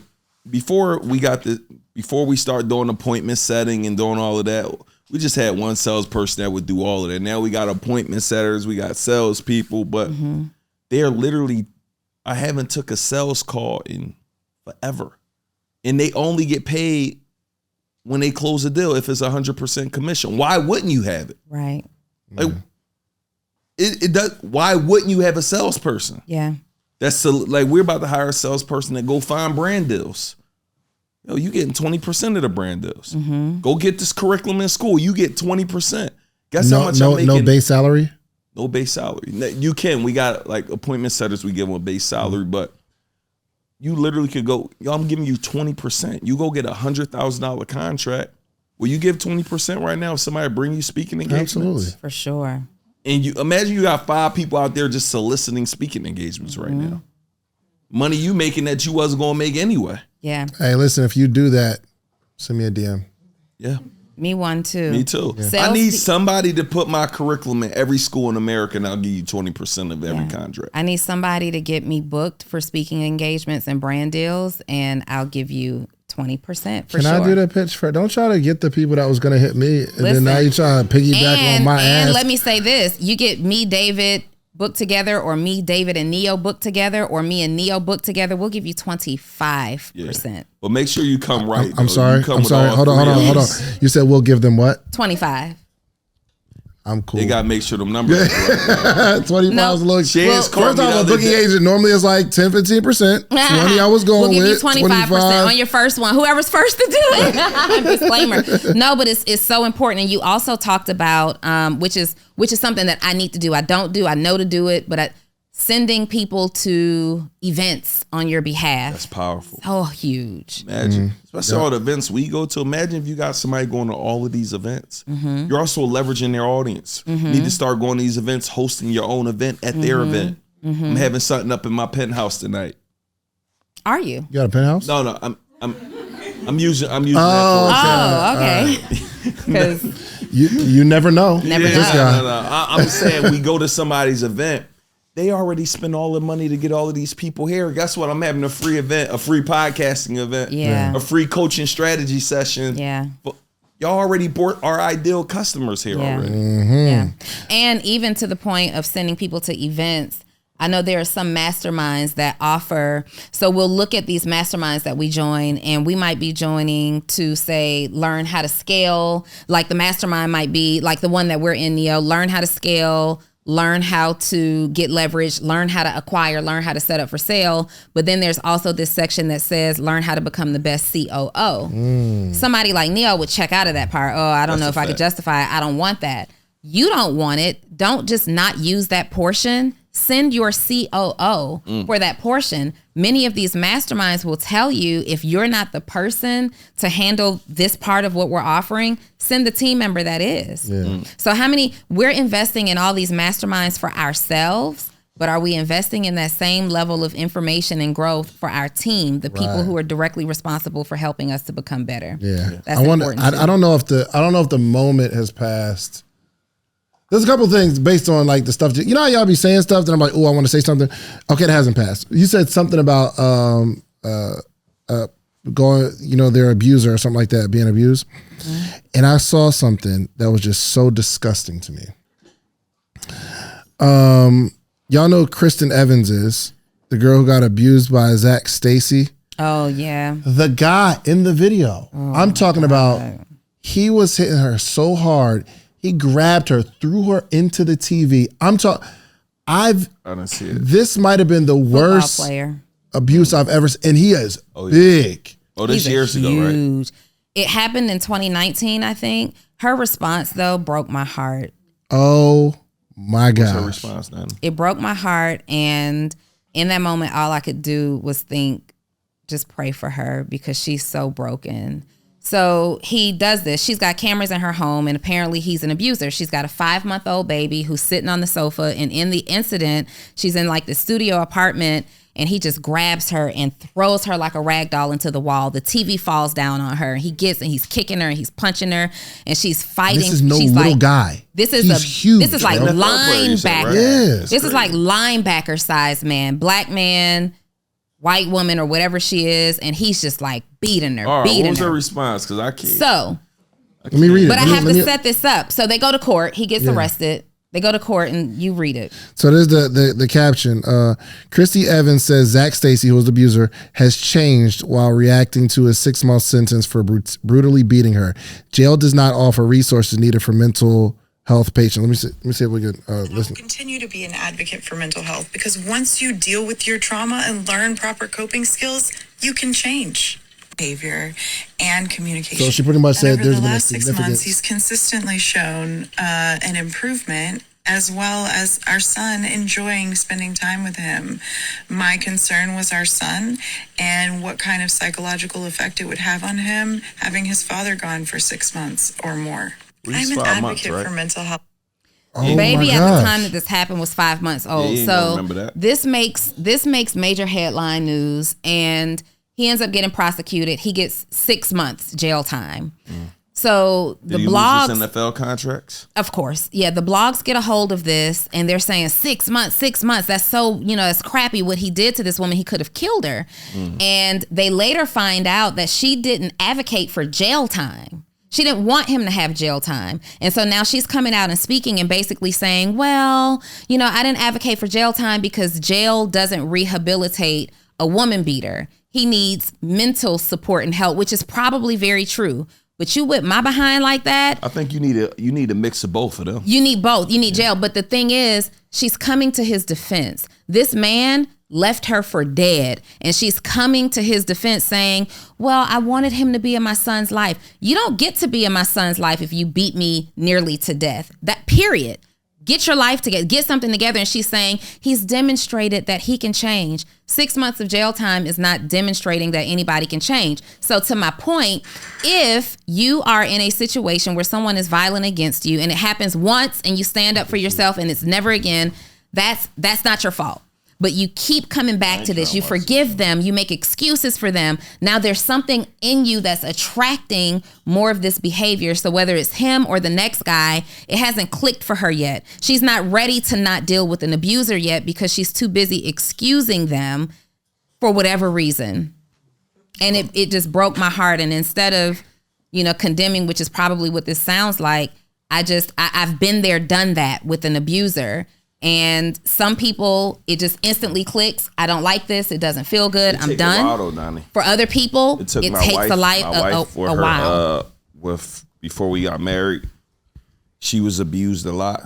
before we start doing appointment setting and doing all of that, we just had one salesperson that would do all of that. Now we got appointment setters, we got salespeople, but they're literally, I haven't took a sales call in forever. And they only get paid when they close a deal if it's 100% commission. Why wouldn't you have it? Right. Like, it does. Why wouldn't you have a salesperson? Yeah. That's like, we're about to hire a salesperson to go find brand deals. Yo, you getting 20% of the brand deals. Go get this curriculum in school. You get 20%. Guess how much I'm making? No base salary? No base salary. You can. We got like appointment setters. We give them a base salary, but you literally could go, I'm giving you 20%. You go get $100,000 contract. Will you give 20% right now if somebody bring you speaking engagements? Absolutely. For sure. And you imagine you got 5 people out there just soliciting speaking engagements right now. Money you making that you wasn't going to make anyway. Yeah. Hey, listen, if you do that, send me a DM. Yeah. Me one too. Me too. Yeah. I need somebody to put my curriculum in every school in America, and I'll give you 20% of every contract. I need somebody to get me booked for speaking engagements and brand deals, and I'll give you 20% for Can sure. I do that pitch for? Don't try to get the people that was going to hit me, and then now you try to piggyback on my ass. And let me say this: you get me, David, booked together, or me, David, and Neo booked together, or me and Neo booked together. We'll give you 25%. But make sure you come right. I'm sorry. Hold on. You said we'll give them what? 25. I'm cool. They gotta make sure them numbers are right. 25 is a little. First off, a booking agent normally is like 10-15%. 20 I was going we'll with. We'll give you 25% on your first one. Whoever's first to do it. Disclaimer. No, but it's so important. And you also talked about, which is something that I need to do. I don't do. I know to do it, but sending people to events on your behalf. That's powerful. So huge. Imagine, especially all the events we go to. Imagine if you got somebody going to all of these events. You're also leveraging their audience. You need to start going to these events, hosting your own event at their event. I'm having something up in my penthouse tonight. Are you? You got a penthouse? No. I'm using that for okay. Because you never know. Never know. This guy. No. I'm saying we go to somebody's event. They already spend all the money to get all of these people here. Guess what? I'm having a free event, a free podcasting event, a free coaching strategy session. Yeah. But y'all already brought our ideal customers here already. Yeah. And even to the point of sending people to events, I know there are some masterminds that offer, so we'll look at these masterminds that we join, and we might be joining to say, learn how to scale. Like the mastermind might be like the one that we're in, Neo, learn how to scale, learn how to get leverage, learn how to acquire, learn how to set up for sale. But then there's also this section that says, learn how to become the best COO. Somebody like Neo would check out of that part. Oh, I don't know if I could justify it. I don't want that. You don't want it. Don't just not use that portion. Send your COO for that portion. Many of these masterminds will tell you, if you're not the person to handle this part of what we're offering, send the team member that is. So we're investing in all these masterminds for ourselves, but are we investing in that same level of information and growth for our team, the people who are directly responsible for helping us to become better? That's important. I don't know if the moment has passed. There's a couple things based on like the stuff. You know how y'all be saying stuff that I'm like, oh, I want to say something. Okay, it hasn't passed. You said something about going, their abuser or something like that, being abused. And I saw something that was just so disgusting to me. Y'all know who Kristen Evans is, the girl who got abused by Zach Stacy. Oh yeah. The guy in the video. I'm talking about, he was hitting her so hard. He grabbed her, threw her into the TV. I don't see it. This might have been the worst abuse I've ever seen. And he is big. This years ago, right? It happened in 2019, I think. Her response, though, broke my heart. Oh, my God. What's her response then? It broke my heart. And in that moment, all I could do was think, just pray for her because she's so broken. So he does this. She's got cameras in her home, and apparently he's an abuser. She's got a 5-month-old baby who's sitting on the sofa, and in the incident, she's in like the studio apartment, and he just grabs her and throws her like a rag doll into the wall. The TV falls down on her. He gets and he's kicking her and he's punching her, and she's fighting. This is no she's little like, guy. He's huge. This is like linebacker. Right? Yes. This is like linebacker size man, black man, white woman or whatever she is, and he's just like beating her. All right, beating what was her her response? Because I can't. So, let me read it. But I have to set this up. So they go to court. He gets arrested. They go to court, and you read it. So there's the caption. Christy Evans says Zach Stacy, who was the abuser, has changed while reacting to his 6-month sentence for brutally beating her. Jail does not offer resources needed for mental health patients. Let me see if we can listen. I will continue to be an advocate for mental health, because once you deal with your trauma and learn proper coping skills, you can change behavior and communication. So she pretty much said there's been been a last 6 significant... months, he's consistently shown an improvement, as well as our son enjoying spending time with him. My concern was our son and what kind of psychological effect it would have on him having his father gone for 6 months or more. I'm an advocate for mental health. The baby at the time that this happened was 5 months old. So this makes major headline news, and he ends up getting prosecuted. He gets 6 months jail time. So the blogs, lose his NFL contracts? Of course. Yeah, the blogs get a hold of this, and they're saying 6 months, 6 months. That's so, that's crappy what he did to this woman. He could have killed her. And they later find out that she didn't advocate for jail time. She didn't want him to have jail time. And so now she's coming out and speaking and basically saying, well, I didn't advocate for jail time because jail doesn't rehabilitate a woman beater. He needs mental support and help, which is probably very true. But you whip my behind like that. I think you need a mix of both of them. You need both. You need jail. But the thing is, she's coming to his defense. This man left her for dead, and she's coming to his defense saying, well, I wanted him to be in my son's life. You don't get to be in my son's life if you beat me nearly to death. That period. Get your life together. Get something together. And she's saying he's demonstrated that he can change. 6 months of jail time is not demonstrating that anybody can change. So to my point, if you are in a situation where someone is violent against you and it happens once and you stand up for yourself and it's never again, that's not your fault. But you keep coming back to this. You forgive them. You make excuses for them. Now there's something in you that's attracting more of this behavior. So whether it's him or the next guy, it hasn't clicked for her yet. She's not ready to not deal with an abuser yet because she's too busy excusing them for whatever reason. And it just broke my heart. And instead of, condemning, which is probably what this sounds like, I've been there, done that with an abuser. And some people, it just instantly clicks. I don't like this. It doesn't feel good. I'm done. A while, though, Donni. For other people, it takes a while. Before we got married, she was abused a lot.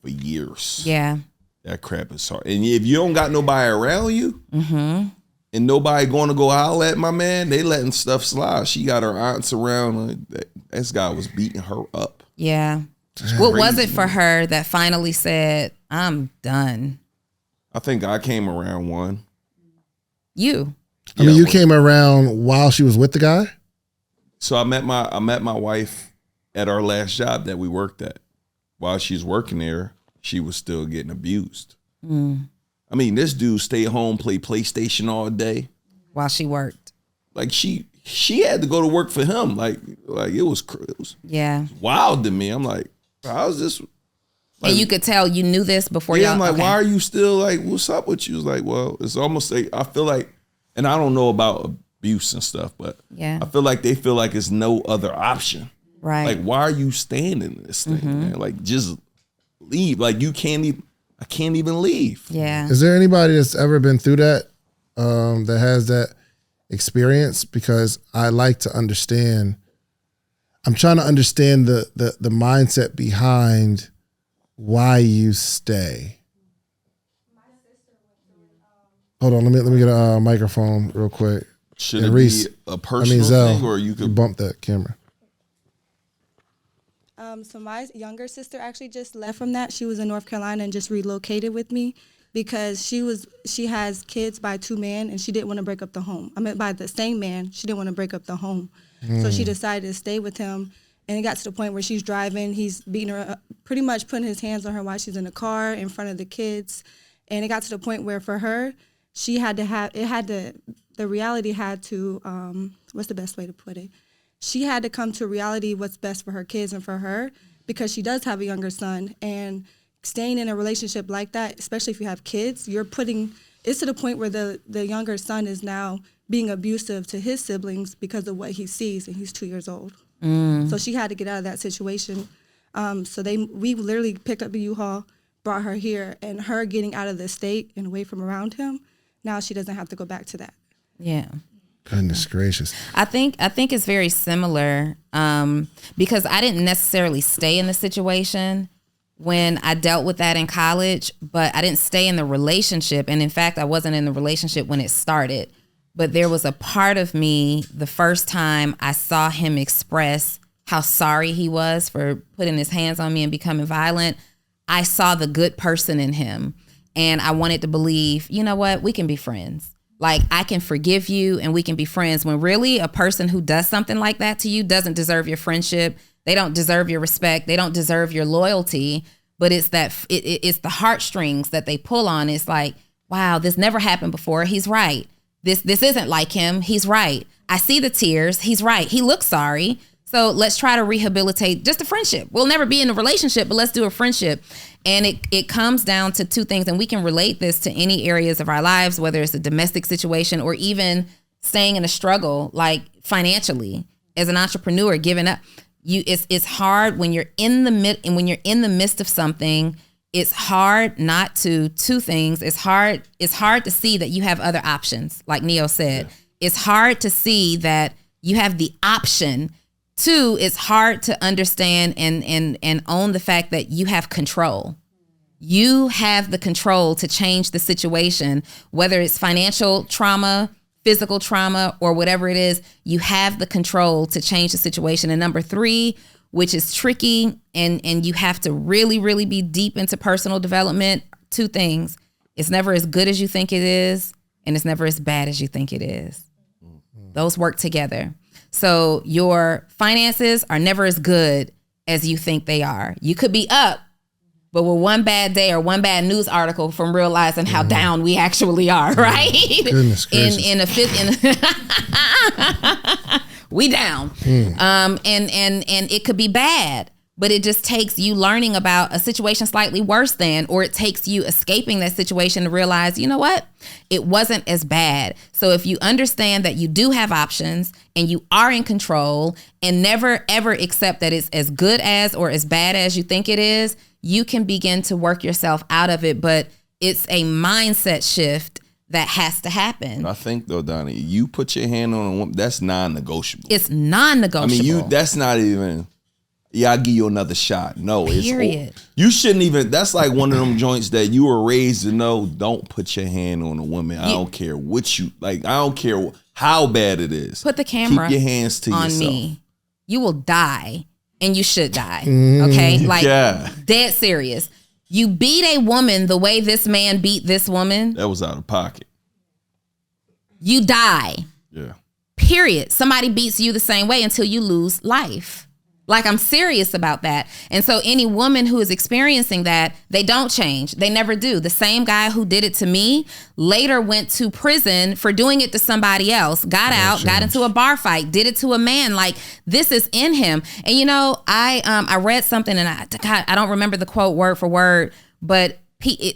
For years. Yeah. That crap is hard. And if you don't got nobody around you, and nobody going to go holler at my man, they letting stuff slide. She got her aunts around. This guy was beating her up. Yeah. What was it for her that finally said, I'm done? I think I came around one. You. You came around while she was with the guy? So I met my wife at our last job that we worked at. While she's working there, she was still getting abused. This dude stayed home, played PlayStation all day. While she worked. Like she had to go to work for him. Like it was wild to me. I'm like, how's this? And you could tell you knew this before y'all. I'm like, why are you still like, what's up with you? It's like, well, it's almost like, I feel like, and I don't know about abuse and stuff, but I feel like they feel like it's no other option. Right. Like, why are you staying in this thing, man? Like, just leave. Like, I can't even leave. Yeah. Is there anybody that's ever been through that, that has that experience? Because I like to understand. I'm trying to understand the mindset behind why you stay. Hold on, let me get a microphone real quick. Should it be a personal thing, or you could bump that camera? So my younger sister actually just left from that. She was in North Carolina and just relocated with me. because she has kids by 2 men and she didn't want to break up the home. I mean, by the same man, she didn't want to break up the home. So she decided to stay with him. And it got to the point where she's driving, he's beating her up, pretty much putting his hands on her while she's in the car in front of the kids. And it got to the point where for her, the reality had to, what's the best way to put it? She had to come to reality what's best for her kids and for her, because she does have a younger son. And staying in a relationship like that, especially if you have kids, it's to the point where the younger son is now being abusive to his siblings because of what he sees, and he's 2 years old. So she had to get out of that situation. So we literally picked up a U-Haul, brought her here, and her getting out of the state and away from around him, now she doesn't have to go back to that. Yeah. Goodness gracious. I think it's very similar because I didn't necessarily stay in the situation when I dealt with that in college, but I didn't stay in the relationship. And in fact, I wasn't in the relationship when it started. But there was a part of me the first time I saw him express how sorry he was for putting his hands on me and becoming violent. I saw the good person in him, and I wanted to believe, you know what, we can be friends. Like, I can forgive you and we can be friends, when really a person who does something like that to you doesn't deserve your friendship. They don't deserve your respect. They don't deserve your loyalty. But it's it's the heartstrings that they pull on. It's like, wow, this never happened before. He's right. This isn't like him. He's right. I see the tears. He's right. He looks sorry. So let's try to rehabilitate just a friendship. We'll never be in a relationship, but let's do a friendship. And it comes down to 2 things. And we can relate this to any areas of our lives, whether it's a domestic situation or even staying in a struggle, like financially, as an entrepreneur, giving up. It's hard when you're in the midst of something. It's hard not to 2 things. It's hard to see that you have other options, like Neo said. Yeah. It's hard to see that you have the option. 2, it's hard to understand and own the fact that you have control. You have the control to change the situation, whether it's financial trauma, physical trauma, or whatever it is. You have the control to change the situation. And number 3, which is tricky, and you have to really, really be deep into personal development. 2 things. It's never as good as you think it is, and it's never as bad as you think it is. Those work together. So your finances are never as good as you think they are. You could be up, but with one bad day or one bad news article from realizing how down we actually are, right? Goodness gracious. We down. And it could be bad, but it just takes you learning about a situation slightly worse than, or it takes you escaping that situation to realize, you know what? It wasn't as bad. So if you understand that you do have options and you are in control, and never ever accept that it's as good as or as bad as you think it is, you can begin to work yourself out of it. But it's a mindset shift that has to happen. I think though, Donni, you put your hand on a woman, that's non-negotiable. It's non-negotiable. I mean, that's not even, yeah, I'll give you another shot. No, period. You shouldn't even, that's like one of them joints that you were raised to know, don't put your hand on a woman. I don't care what you, like, I don't care how bad it is. Put the camera Keep your hands to on yourself. Me. You will die, and you should die. Okay? Like, dead serious. You beat a woman the way this man beat this woman. That was out of pocket. You die. Yeah. Period. Somebody beats you the same way until you lose life. Like, I'm serious about that. And so any woman who is experiencing that, they don't change. They never do. The same guy who did it to me later went to prison for doing it to somebody else, got out, got into a bar fight, did it to a man. Like, this is in him. And, you know, I read something, and I don't remember the quote word for word, but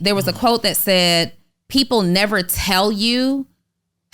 there was a quote that said, people never tell you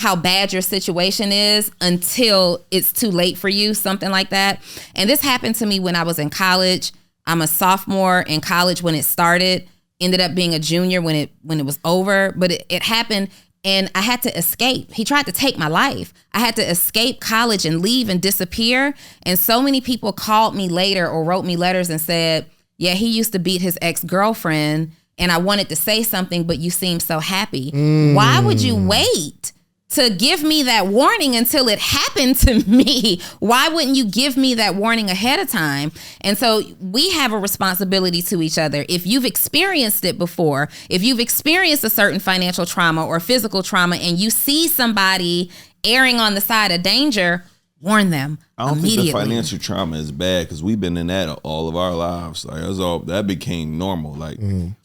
how bad your situation is until it's too late for you, something like that. And this happened to me when I was in college. I'm a sophomore in college when it started, ended up being a junior when it was over, but it happened, and I had to escape. He tried to take my life. I had to escape college and leave and disappear. And so many people called me later or wrote me letters and said, yeah, he used to beat his ex-girlfriend, and I wanted to say something, but you seem so happy. Why would you wait to give me that warning until it happened to me. Why wouldn't you give me that warning ahead of time? And so we have a responsibility to each other. If you've experienced it before, if you've experienced a certain financial trauma or physical trauma and you see somebody erring on the side of danger, warn them I don't immediately. think the financial trauma is bad because we've been in that all of our lives. Like that became normal. Like,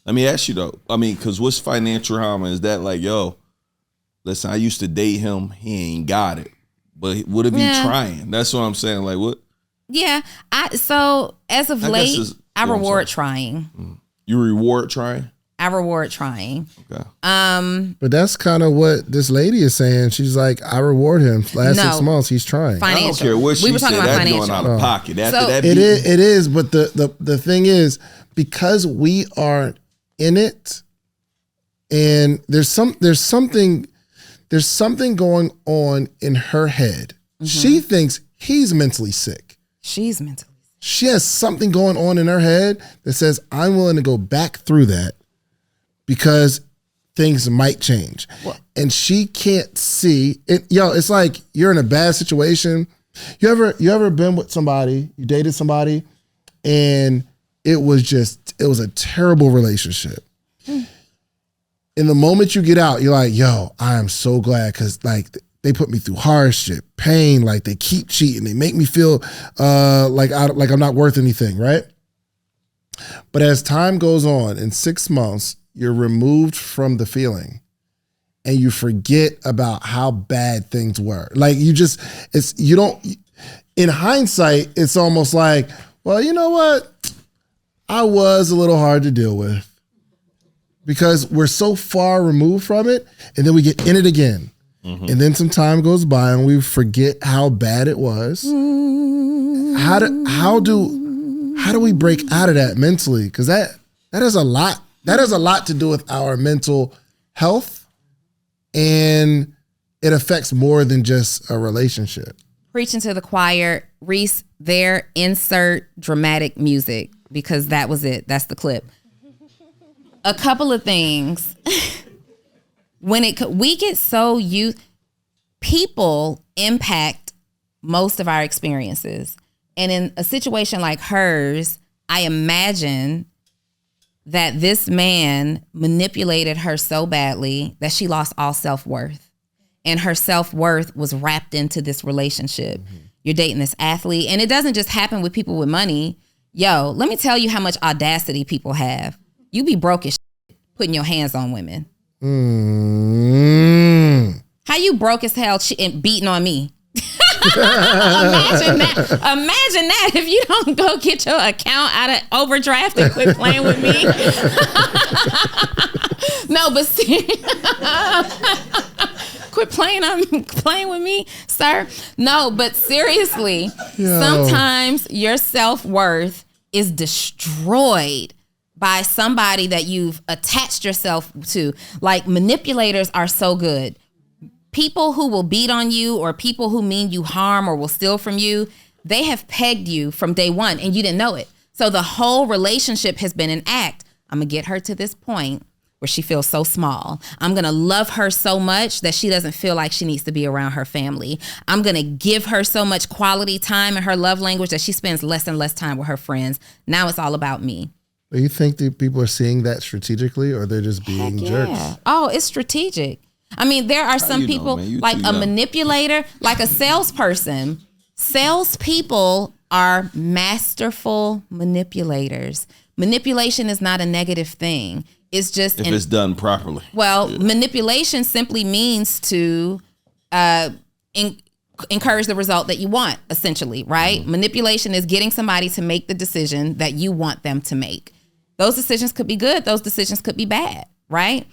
let me ask you though. I mean, because what's financial trauma? Is that like, yo, listen, I used to date him. He ain't got it. But what if he trying? That's what I'm saying. Like, what? Yeah. So as of late, I reward trying. You reward trying? I reward trying. Okay. But that's kind of what this lady is saying. She's like, I reward him. Last 6 months, he's trying. Financial. I don't care what she were talking said. about That's financial. going out of pocket. After that, it is. But the thing is, because we aren't in it, and there's something going on in her head. She thinks he's mentally sick. She's mentally sick. She has something going on in her head that says, I'm willing to go back through that because things might change. What? And she can't see it. It's like you're in a bad situation. You ever been with somebody, you dated somebody, and it was a terrible relationship. In the moment you get out, you're like, yo, I am so glad because like they put me through hardship, pain, like they keep cheating. They make me feel like I'm not worth anything, right? But as time goes on, in 6 months, you're removed from the feeling and you forget about how bad things were. Like in hindsight, it's almost like, well, you know what? I was a little hard to deal with because we're so far removed from it and then we get in it again. And then some time goes by and we forget how bad it was. How do we break out of that mentally? Because that is a lot. That has a lot to do with our mental health, and it affects more than just a relationship. Preaching to the choir, Reese, there, insert dramatic music because that was it. That's the clip. A couple of things. We get so used, people impact most of our experiences. And in a situation like hers, I imagine that this man manipulated her so badly that she lost all self-worth. And her self-worth was wrapped into this relationship. You're dating this athlete. And it doesn't just happen with people with money. Yo, let me tell you how much audacity people have. You be broke as shit putting your hands on women. How you broke as hell and beating on me? Imagine that if you don't go get your account out of overdraft and quit playing with me. No, but quit playing with me, sir. No, but seriously, sometimes your self-worth is destroyed by somebody that you've attached yourself to. Like, manipulators are so good. People who will beat on you or people who mean you harm or will steal from you, they have pegged you from day one and you didn't know it. So the whole relationship has been an act. I'm going to get her to this point where she feels so small. I'm going to love her so much that she doesn't feel like she needs to be around her family. I'm going to give her so much quality time in her love language that she spends less and less time with her friends. Now it's all about me. Do you think that people are seeing that strategically or they're just being jerks? Oh, it's strategic. I mean, there are some people like a manipulator, like a salesperson. Salespeople are masterful manipulators. Manipulation is not a negative thing. It's just if it's done properly. Well, manipulation simply means to encourage the result that you want, essentially, right? Manipulation is getting somebody to make the decision that you want them to make. Those decisions could be good. Those decisions could be bad, right?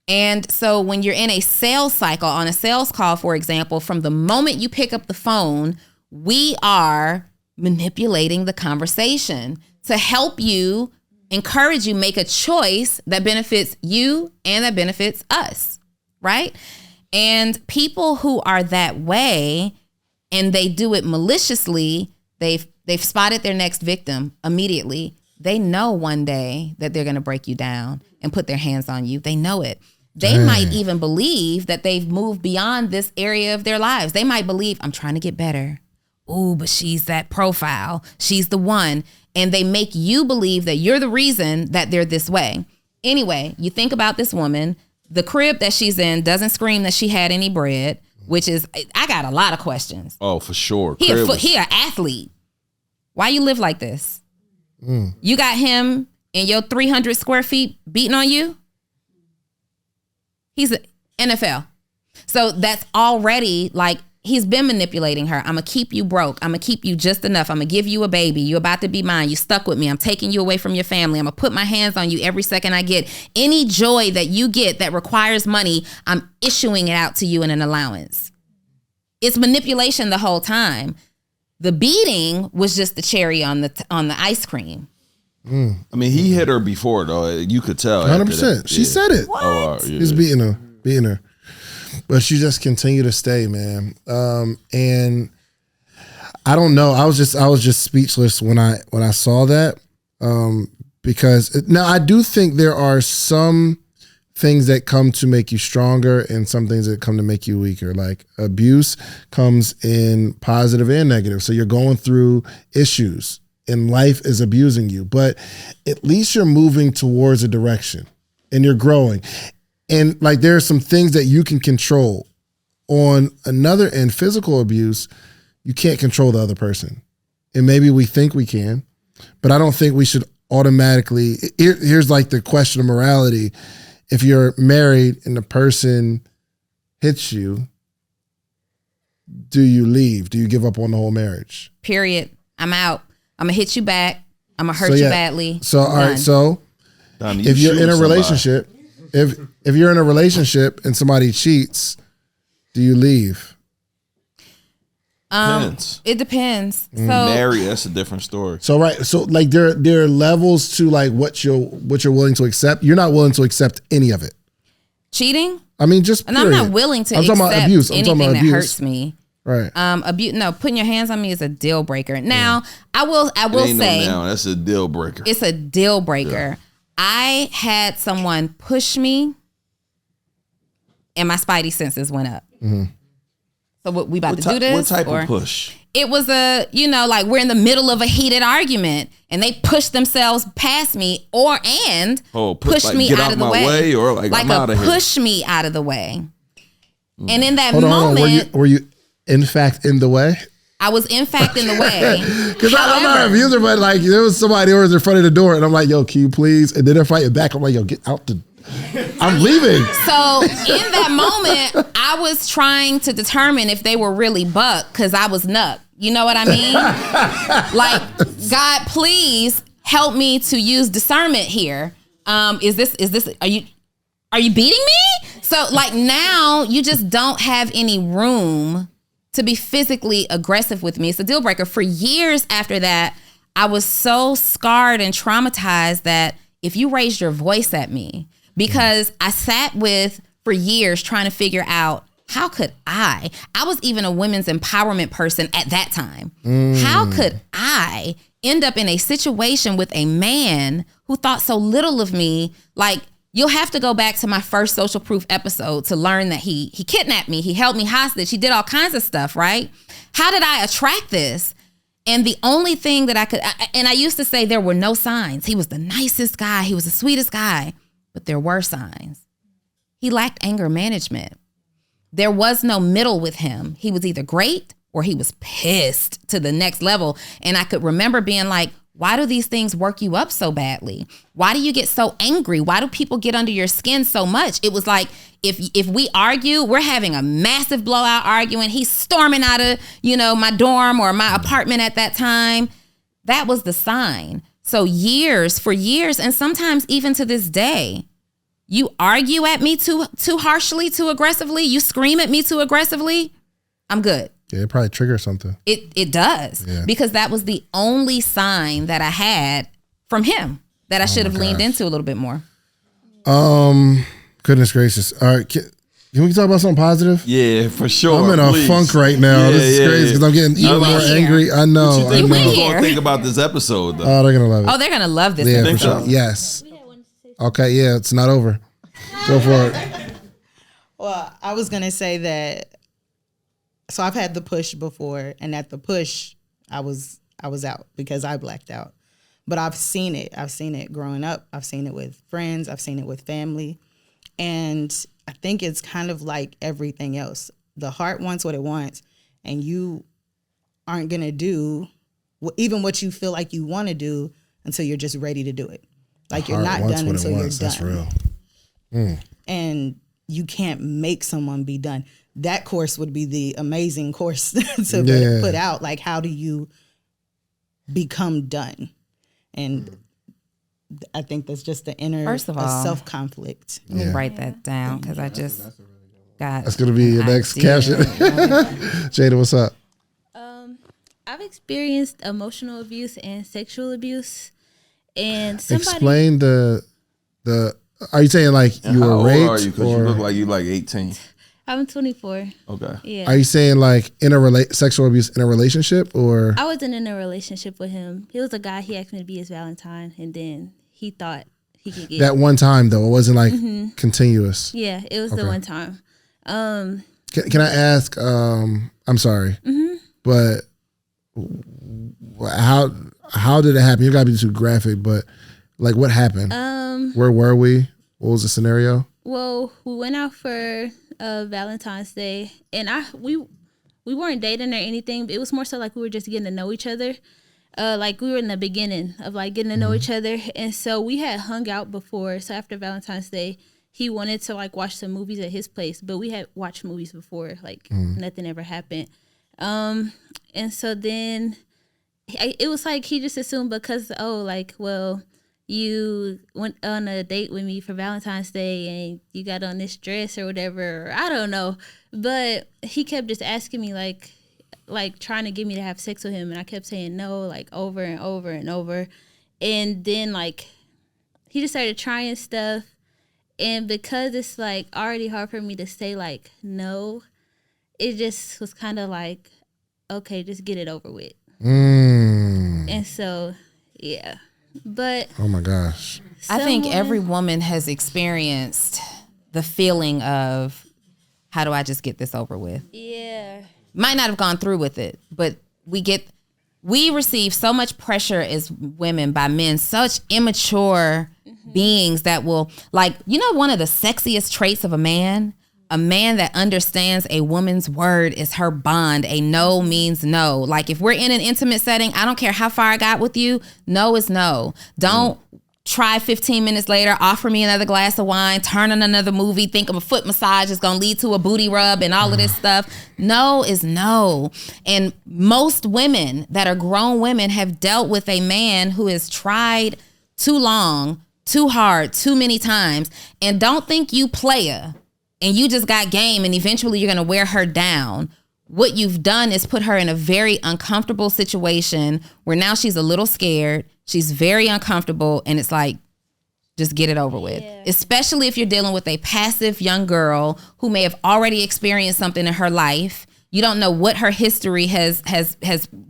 And so when you're in a sales cycle, on a sales call, for example, from the moment you pick up the phone, we are manipulating the conversation to help you, encourage you, make a choice that benefits you and that benefits us, right? And people who are that way and they do it maliciously, they've spotted their next victim immediately. They know one day that they're going to break you down and put their hands on you. They know it. they might even believe that they've moved beyond this area of their lives. They might believe, I'm trying to get better. Ooh, but she's that profile. She's the one. And they make you believe that you're the reason that they're this way. Anyway, you think about this woman, the crib that she's in doesn't scream that she had any bread, which is, I got a lot of questions. Oh, for sure. He an athlete. Why you live like this? You got him in your 300 square feet beating on you? He's an NFL. So that's already like, he's been manipulating her. I'm going to keep you broke. I'm going to keep you just enough. I'm going to give you a baby. You're about to be mine. You stuck with me. I'm taking you away from your family. I'm going to put my hands on you every second I get. Any joy that you get that requires money, I'm issuing it out to you in an allowance. It's manipulation the whole time. The beating was just the cherry on the ice cream. I mean, he hit her before, though. You could tell. 100%. She said it. What? He's beating her. But she just continued to stay, man. And I don't know. I was just speechless when I saw that. Because now I do think there are some things that come to make you stronger and some things that come to make you weaker. Like abuse comes in positive and negative. So you're going through issues and life is abusing you, but at least you're moving towards a direction and you're growing. And like there are some things that you can control. On another end, physical abuse, you can't control the other person. And maybe we think we can, but I don't think we should automatically. Here's like the question of morality. If you're married and the person hits you, do you leave? Do you give up on the whole marriage? Period. I'm out. I'm going to hit you back. I'm going to hurt you badly. So, all right. So Donni, if you're in a relationship, if you're in a relationship and somebody cheats, do you leave? Depends. It depends. So Marry, that's a different story. So right, so like there are levels to like what you're willing to accept. You're not willing to accept any of it. Cheating? I mean, just and period. I'm not willing to I'm accept talking about abuse. I'm anything talking about that abuse. hurts me. Right. Abuse. No, putting your hands on me is a deal breaker. Now, I will say, no, that's a deal breaker. It's a deal breaker. Yeah. I had someone push me, and my spidey senses went up. Mm-hmm. So what we about to do this? What type of push? It was like we're in the middle of a heated argument and they pushed themselves past me pushed me out of the way. Or like I'm out of here. Push me out of the way. And in that Hold moment. On. Were you in fact in the way? I was in fact in the way. Because I'm not an abuser, but like there was somebody who was in front of the door and I'm like, yo, can you please? And then they're fighting back. I'm like, yo, get out I'm leaving. So in that moment, I was trying to determine if they were really buck because I was nuck. You know what I mean? Like, God, please help me to use discernment here. Are you beating me? So like now you just don't have any room to be physically aggressive with me. It's a deal breaker. For years after that, I was so scarred and traumatized that if you raised your voice at me, because I sat for years trying to figure out how could I was even a women's empowerment person at that time. How could I end up in a situation with a man who thought so little of me? Like, you'll have to go back to my first Social Proof episode to learn that he kidnapped me. He held me hostage. He did all kinds of stuff, right? How did I attract this? And the only thing that I used to say there were no signs. He was the nicest guy. He was the sweetest guy. But there were signs. He lacked anger management. There was no middle with him. He was either great or he was pissed to the next level. And I could remember being like, why do these things work you up so badly? Why do you get so angry? Why do people get under your skin so much? It was like, if we argue, we're having a massive blowout arguing. He's storming out of, my dorm or my apartment at that time. That was the sign. So for years, and sometimes even to this day, you argue at me too harshly, too aggressively. You scream at me too aggressively. I'm good. Yeah, it probably triggers something. It does. Yeah. Because that was the only sign that I had from him that I should have leaned into a little bit more. Goodness gracious. All right. Can we talk about something positive? Yeah, for sure. I'm in a funk right now. This is crazy because I'm getting even more angry. I know. What you think people going to think about this episode, though? Oh, they're going to love it. Oh, they're going to love this episode. For sure. Yes. Okay, yeah, it's not over. Go for it. Well, I was going to say that, so I've had the push before, and at the push, I was out because I blacked out. But I've seen it. I've seen it growing up. I've seen it with friends. I've seen it with family. And I think it's kind of like everything else. The heart wants what it wants, and you aren't going to do even what you feel like you want to do until you're just ready to do it. Like you're not done until you're done. That's real. And you can't make someone be done. That course would be the amazing course to put out. Like, how do you become done? And I think that's just the inner First of all, self-conflict. Let me write that down because I just got. That's gonna be your next caption. Jada, what's up? I've experienced emotional abuse and sexual abuse, and somebody Explain the. Are you saying like you were raped? How old are you? Because you look like you like 18. I'm 24. Okay. Yeah. Are you saying like in a sexual abuse in a relationship, or? I wasn't in a relationship with him. He was a guy. He asked me to be his Valentine, and then he thought he could get That one time though, it wasn't like continuous. Yeah, it was the one time. Can I ask? I'm sorry, but how did it happen? You gotta be too graphic, but like what happened? Where were we? What was the scenario? Well, we went out for Valentine's Day, and we weren't dating or anything. It was more so like we were just getting to know each other. Like we were in the beginning of like getting to know each other, and so we had hung out before. So after Valentine's Day, he wanted to like watch some movies at his place, but we had watched movies before. Like nothing ever happened. And so then it was like he just assumed because you went on a date with me for Valentine's Day and you got on this dress or whatever, or I don't know. But he kept just asking me like trying to get me to have sex with him, and I kept saying no, like over and over and over. And then like he just started trying stuff, and because it's like already hard for me to say like no, it just was kind of like, okay, just get it over with. And so yeah. But oh my gosh, I think every woman has experienced the feeling of, how do I just get this over with? Yeah. Might not have gone through with it, but we receive so much pressure as women by men, such immature beings that will, like, one of the sexiest traits of a man that understands a woman's word is her bond. A no means no. Like if we're in an intimate setting, I don't care how far I got with you, no is no. Don't try 15 minutes later, offer me another glass of wine, turn on another movie, think of a foot massage is going to lead to a booty rub and all of this stuff. No is no. And most women that are grown women have dealt with a man who has tried too long, too hard, too many times, and don't think you playa and you just got game and eventually you're going to wear her down. What you've done is put her in a very uncomfortable situation where now she's a little scared. She's very uncomfortable, and it's like, just get it over with. Yeah. Especially if you're dealing with a passive young girl who may have already experienced something in her life. You don't know what her history has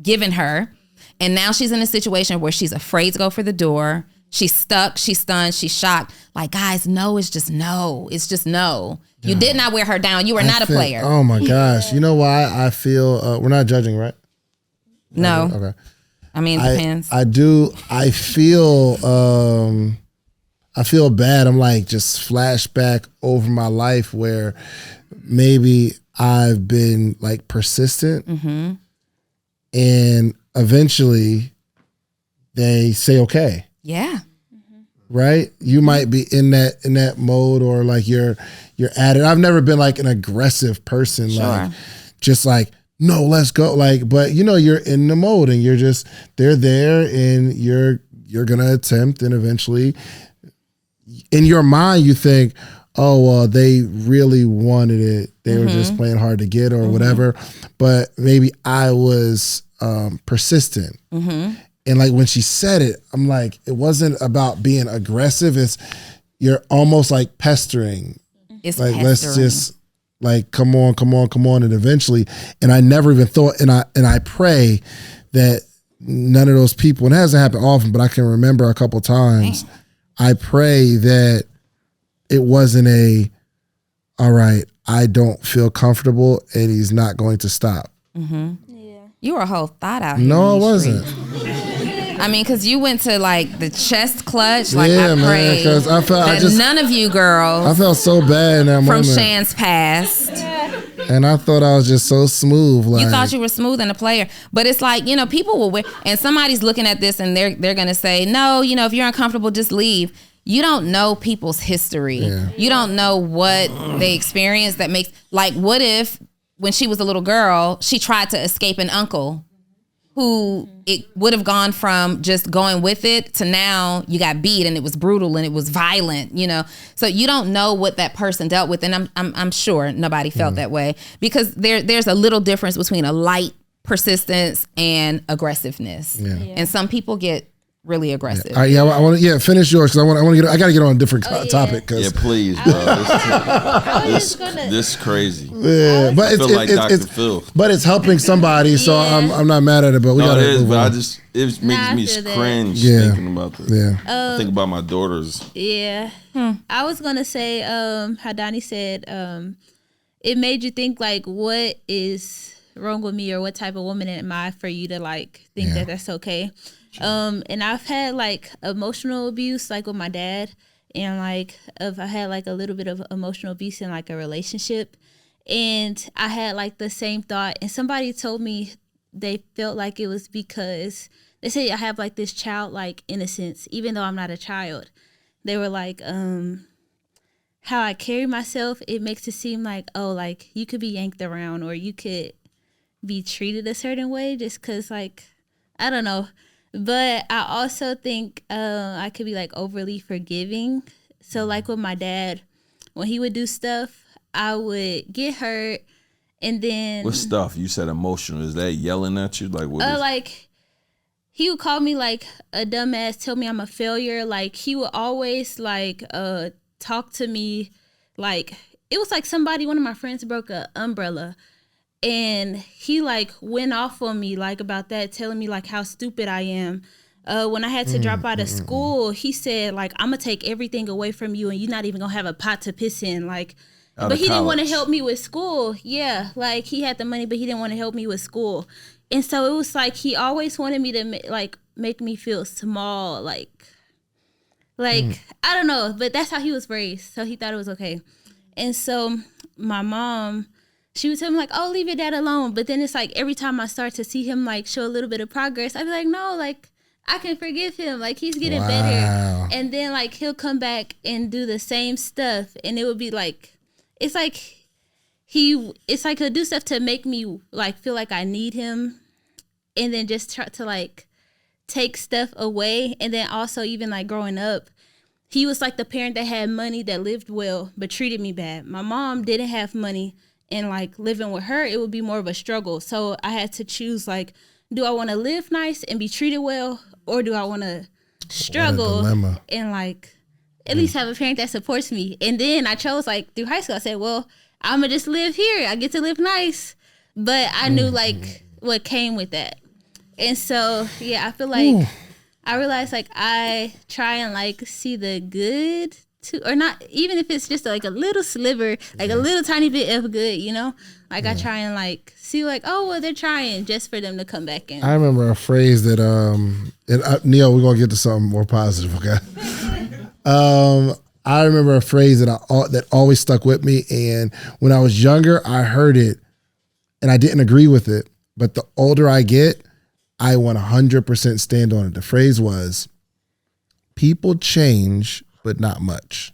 given her. And now she's in a situation where she's afraid to go for the door. She's stuck, she's stunned, she's shocked. Like, guys, no is just no. It's just no. You did not wear her down. You were not a player. Oh my gosh. You know why I feel, we're not judging, right? No. Okay. I mean, it depends. I feel bad. I'm like just flashback over my life where maybe I've been like persistent and eventually they say, okay. Yeah. Right? You might be in that mode, or like you're at it. I've never been like an aggressive person, like just like, no, let's go. Like, but you're in the mode and they're there and you're gonna attempt, and eventually in your mind you think, oh well, they really wanted it. They were just playing hard to get or whatever. But maybe I was persistent. And like when she said it, I'm like, it wasn't about being aggressive. You're almost like pestering. It's like, pestering. Let's just like, come on. And eventually, and I never even thought, and I pray that none of those people, and it hasn't happened often, but I can remember a couple times, I pray that it wasn't all right, I don't feel comfortable and he's not going to stop. Mm-hmm. Yeah. You were a whole thought out here. No, I wasn't. I mean, because you went to like the chest clutch. Like, yeah, I man, because I felt none of you girls. I felt so bad in that moment. From Shan's past. And I thought I was just so smooth. Like, you thought you were smooth and a player. But it's like, you know, people will wear, and somebody's looking at this and they're going to say, no, you know, if you're uncomfortable, just leave. You don't know people's history. Yeah. You don't know what they experienced that makes, like, what if when she was a little girl, she tried to escape an uncle who it would have gone from just going with it to now you got beat and it was brutal and it was violent, you know? So you don't know what that person dealt with. And I'm sure nobody felt that way, because there's a little difference between a light persistence and aggressiveness. Yeah. And some people get really aggressive. I want to finish yours, because I got to get on a different topic. Yeah, please, bro. This is crazy. Yeah, but it's like Dr. Phil. But it's helping somebody, so I'm not mad at it. But we got to. But it makes me cringe thinking about this. Yeah, I think about my daughters. Yeah, I was gonna say how Donni said it made you think like, what is wrong with me, or what type of woman am I for you to like think that that's okay. And I've had like emotional abuse, like with my dad, and like I had like a little bit of emotional abuse in like a relationship, and I had like the same thought, and somebody told me they felt like it was because they say I have like this childlike innocence, even though I'm not a child. They were like, how I carry myself, it makes it seem like, oh, like you could be yanked around, or you could be treated a certain way just because, like, I don't know. But I also think I could be like overly forgiving. So like with my dad, when he would do stuff, I would get hurt, and then what stuff? You said emotional. Is that yelling at you? Like what? Like he would call me like a dumbass, tell me I'm a failure. Like he would always like talk to me like it was like one of my friends broke an umbrella. And he like went off on me like about that, telling me like how stupid I am. When I had to drop out of school, he said like, I'm gonna take everything away from you and you're not even gonna have a pot to piss in. Like, but he didn't want to help me with school. Yeah, like he had the money, but he didn't want to help me with school. And so it was like he always wanted me to like make me feel small, like I don't know, but that's how he was raised. So he thought it was okay. And so my mom, she would tell me like, oh, leave your dad alone. But then it's like every time I start to see him like show a little bit of progress, I'd be like, no, like I can forgive him. Like he's getting better. And then like he'll come back and do the same stuff. And it would be like, it's like he'll do stuff to make me like feel like I need him. And then just try to like take stuff away. And then also even like growing up, he was like the parent that had money, that lived well, but treated me bad. My mom didn't have money. And like living with her, it would be more of a struggle. So I had to choose like, do I want to live nice and be treated well, or do I want to struggle and like at least have a parent that supports me? And then I chose like through high school, I said, well, I'm gonna just live here. I get to live nice. But I knew like what came with that. And so, yeah, I feel like I realized like I try and like see the good or not, even if it's just like a little sliver, like a little tiny bit of good, you know? Like I try and like see like, oh, well, they're trying, just for them to come back in. I remember a phrase that, Neil, we're going to get to something more positive, okay? I remember a phrase that always stuck with me. And when I was younger, I heard it and I didn't agree with it. But the older I get, I 100% stand on it. The phrase was, people change, but not much.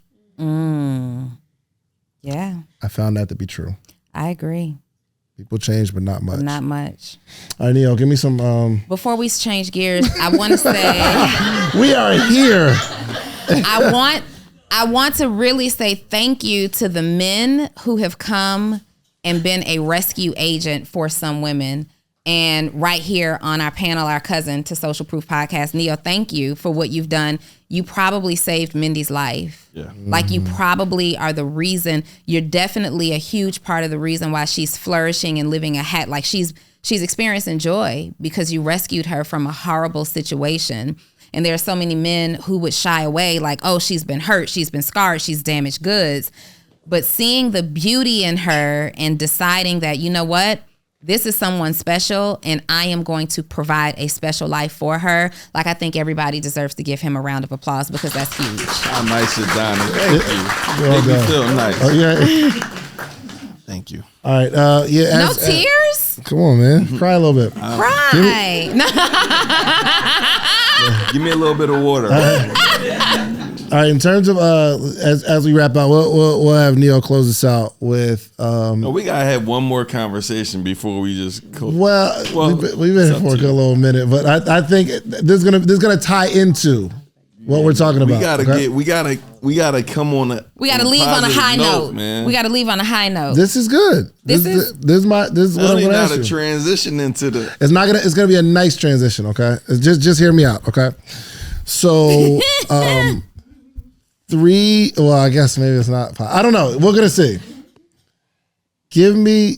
Yeah. I found that to be true. I agree. People change, but not much. Not much. All right, Neil, give me some... Before we change gears, I want to say... We are here. I want to really say thank you to the men who have come and been a rescue agent for some women. And right here on our panel, our cousin to Social Proof Podcast, Neil, thank you for what you've done. You probably saved Mindy's life. Yeah. Like you probably are the reason, you're definitely a huge part of the reason why she's flourishing and living like she's experiencing joy, because you rescued her from a horrible situation. And there are so many men who would shy away like, oh, she's been hurt, she's been scarred, she's damaged goods. but seeing the beauty in her and deciding that, you know what, this is someone special and I am going to provide a special life for her. Like, I think everybody deserves to give him a round of applause because that's huge. How nice is Donni? Thank you. Well Make me feel nice. Oh, yeah. Thank you. All right. No tears? Come on, man. Cry a little bit. Cry. Give me a little bit of water. All right, in terms of as we wrap up, we'll have Neil close this out with. We gotta have one more conversation before we just. Well, we've been here for a little minute, but I think this is gonna tie into what we're talking about. We gotta come on a. We gotta leave on a high note, man. We gotta leave on a high note. This is good. This is what I'm gonna ask you. Transition into the. It's gonna be a nice transition. Okay, just hear me out. Okay, so. I guess maybe it's not. I don't know. We're gonna see. Give me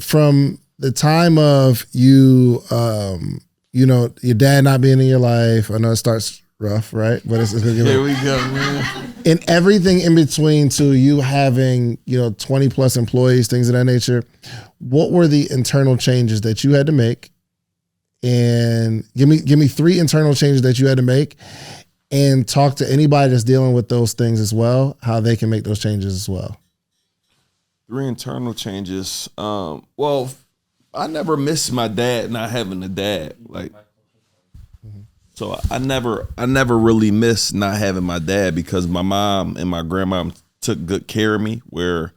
from the time of you, your dad not being in your life. I know it starts rough, right? But it's gonna get. Here we go, man. And everything in between to you having 20 plus employees, things of that nature. What were the internal changes that you had to make? And give me 3 internal changes that you had to make. And talk to anybody that's dealing with those things as well, how they can make those changes as well. 3 internal changes. Well, I never missed my dad not having a dad. So I never really missed not having my dad because my mom and my grandma took good care of me. Where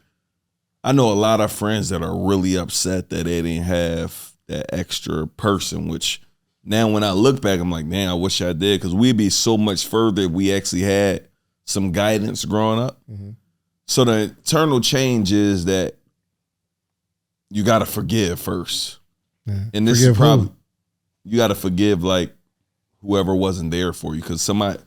I know a lot of friends that are really upset that they didn't have that extra person, which. Now, when I look back, I'm like, man, I wish I did because we'd be so much further if we actually had some guidance growing up. Mm-hmm. So the internal change is that you got to forgive first. Yeah. And this is probably, you got to forgive like whoever wasn't there for you because somebody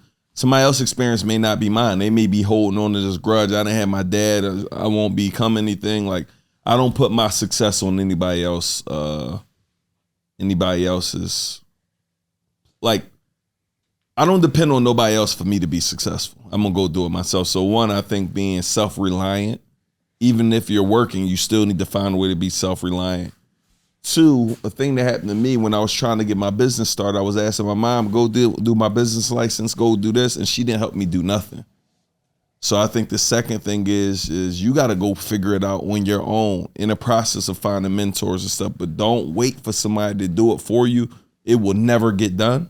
else's experience may not be mine. They may be holding on to this grudge. I didn't have my dad. I won't become anything. Like, I don't put my success on anybody else. Anybody else's. Like, I don't depend on nobody else for me to be successful. I'm going to go do it myself. So one, I think being self-reliant, even if you're working, you still need to find a way to be self-reliant. 2, a thing that happened to me when I was trying to get my business started, I was asking my mom, go do my business license, go do this, and she didn't help me do nothing. So I think the second thing is you got to go figure it out on your own in the process of finding mentors and stuff, but don't wait for somebody to do it for you. It will never get done.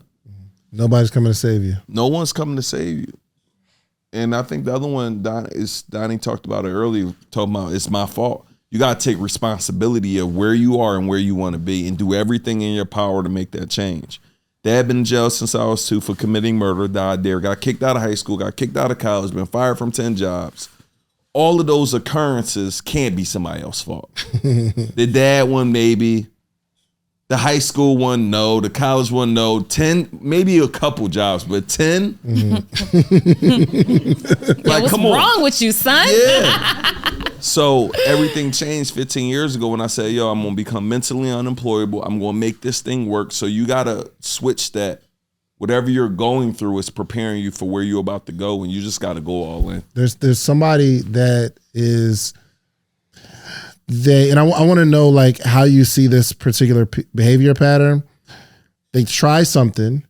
Nobody's coming to save you. No one's coming to save you. And I think the other one, Donni talked about it earlier, talking about it's my fault. You got to take responsibility of where you are and where you want to be and do everything in your power to make that change. Dad been in jail since I was 2 for committing murder, died there, got kicked out of high school, got kicked out of college, been fired from 10 jobs. All of those occurrences can't be somebody else's fault. The dad one, maybe. The high school one, no. The college one, no. 10, maybe a couple jobs, but 10? Like, what's wrong with you, son? Yeah. So everything changed 15 years ago when I said, yo, I'm going to become mentally unemployable. I'm going to make this thing work. So you got to switch that. Whatever you're going through is preparing you for where you're about to go, and you just got to go all in. There's somebody that is... I want to know like how you see this particular behavior pattern. They try something,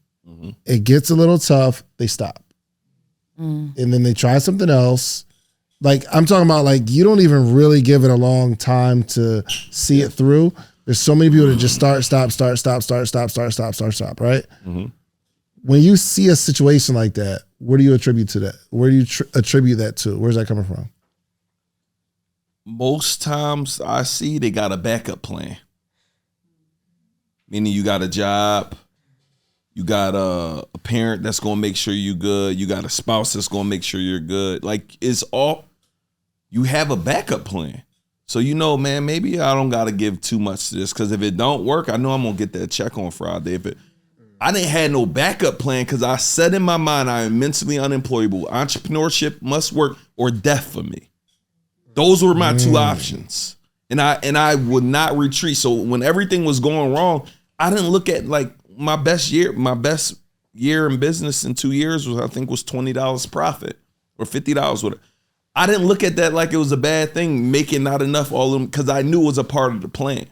it gets a little tough, they stop. And then they try something else. Like I'm talking about like you don't even really give it a long time to see it through. There's so many people that just start, right? Mm-hmm. When you see a situation like that, where do you attribute to that? Where do you attribute that to? Where's that coming from? Most times I see they got a backup plan. Meaning you got a job, you got a parent that's going to make sure you're good, you got a spouse that's going to make sure you're good. Like it's all, you have a backup plan. So man, maybe I don't got to give too much to this because if it don't work, I know I'm going to get that check on Friday. I didn't have no backup plan because I said in my mind I am mentally unemployable. Entrepreneurship must work or death for me. Those were my 2 options. And I would not retreat. So when everything was going wrong, I didn't look at like my best year in business in 2 years was $20 profit or $50. I didn't look at that like it was a bad thing, making not enough all of them, because I knew it was a part of the plan.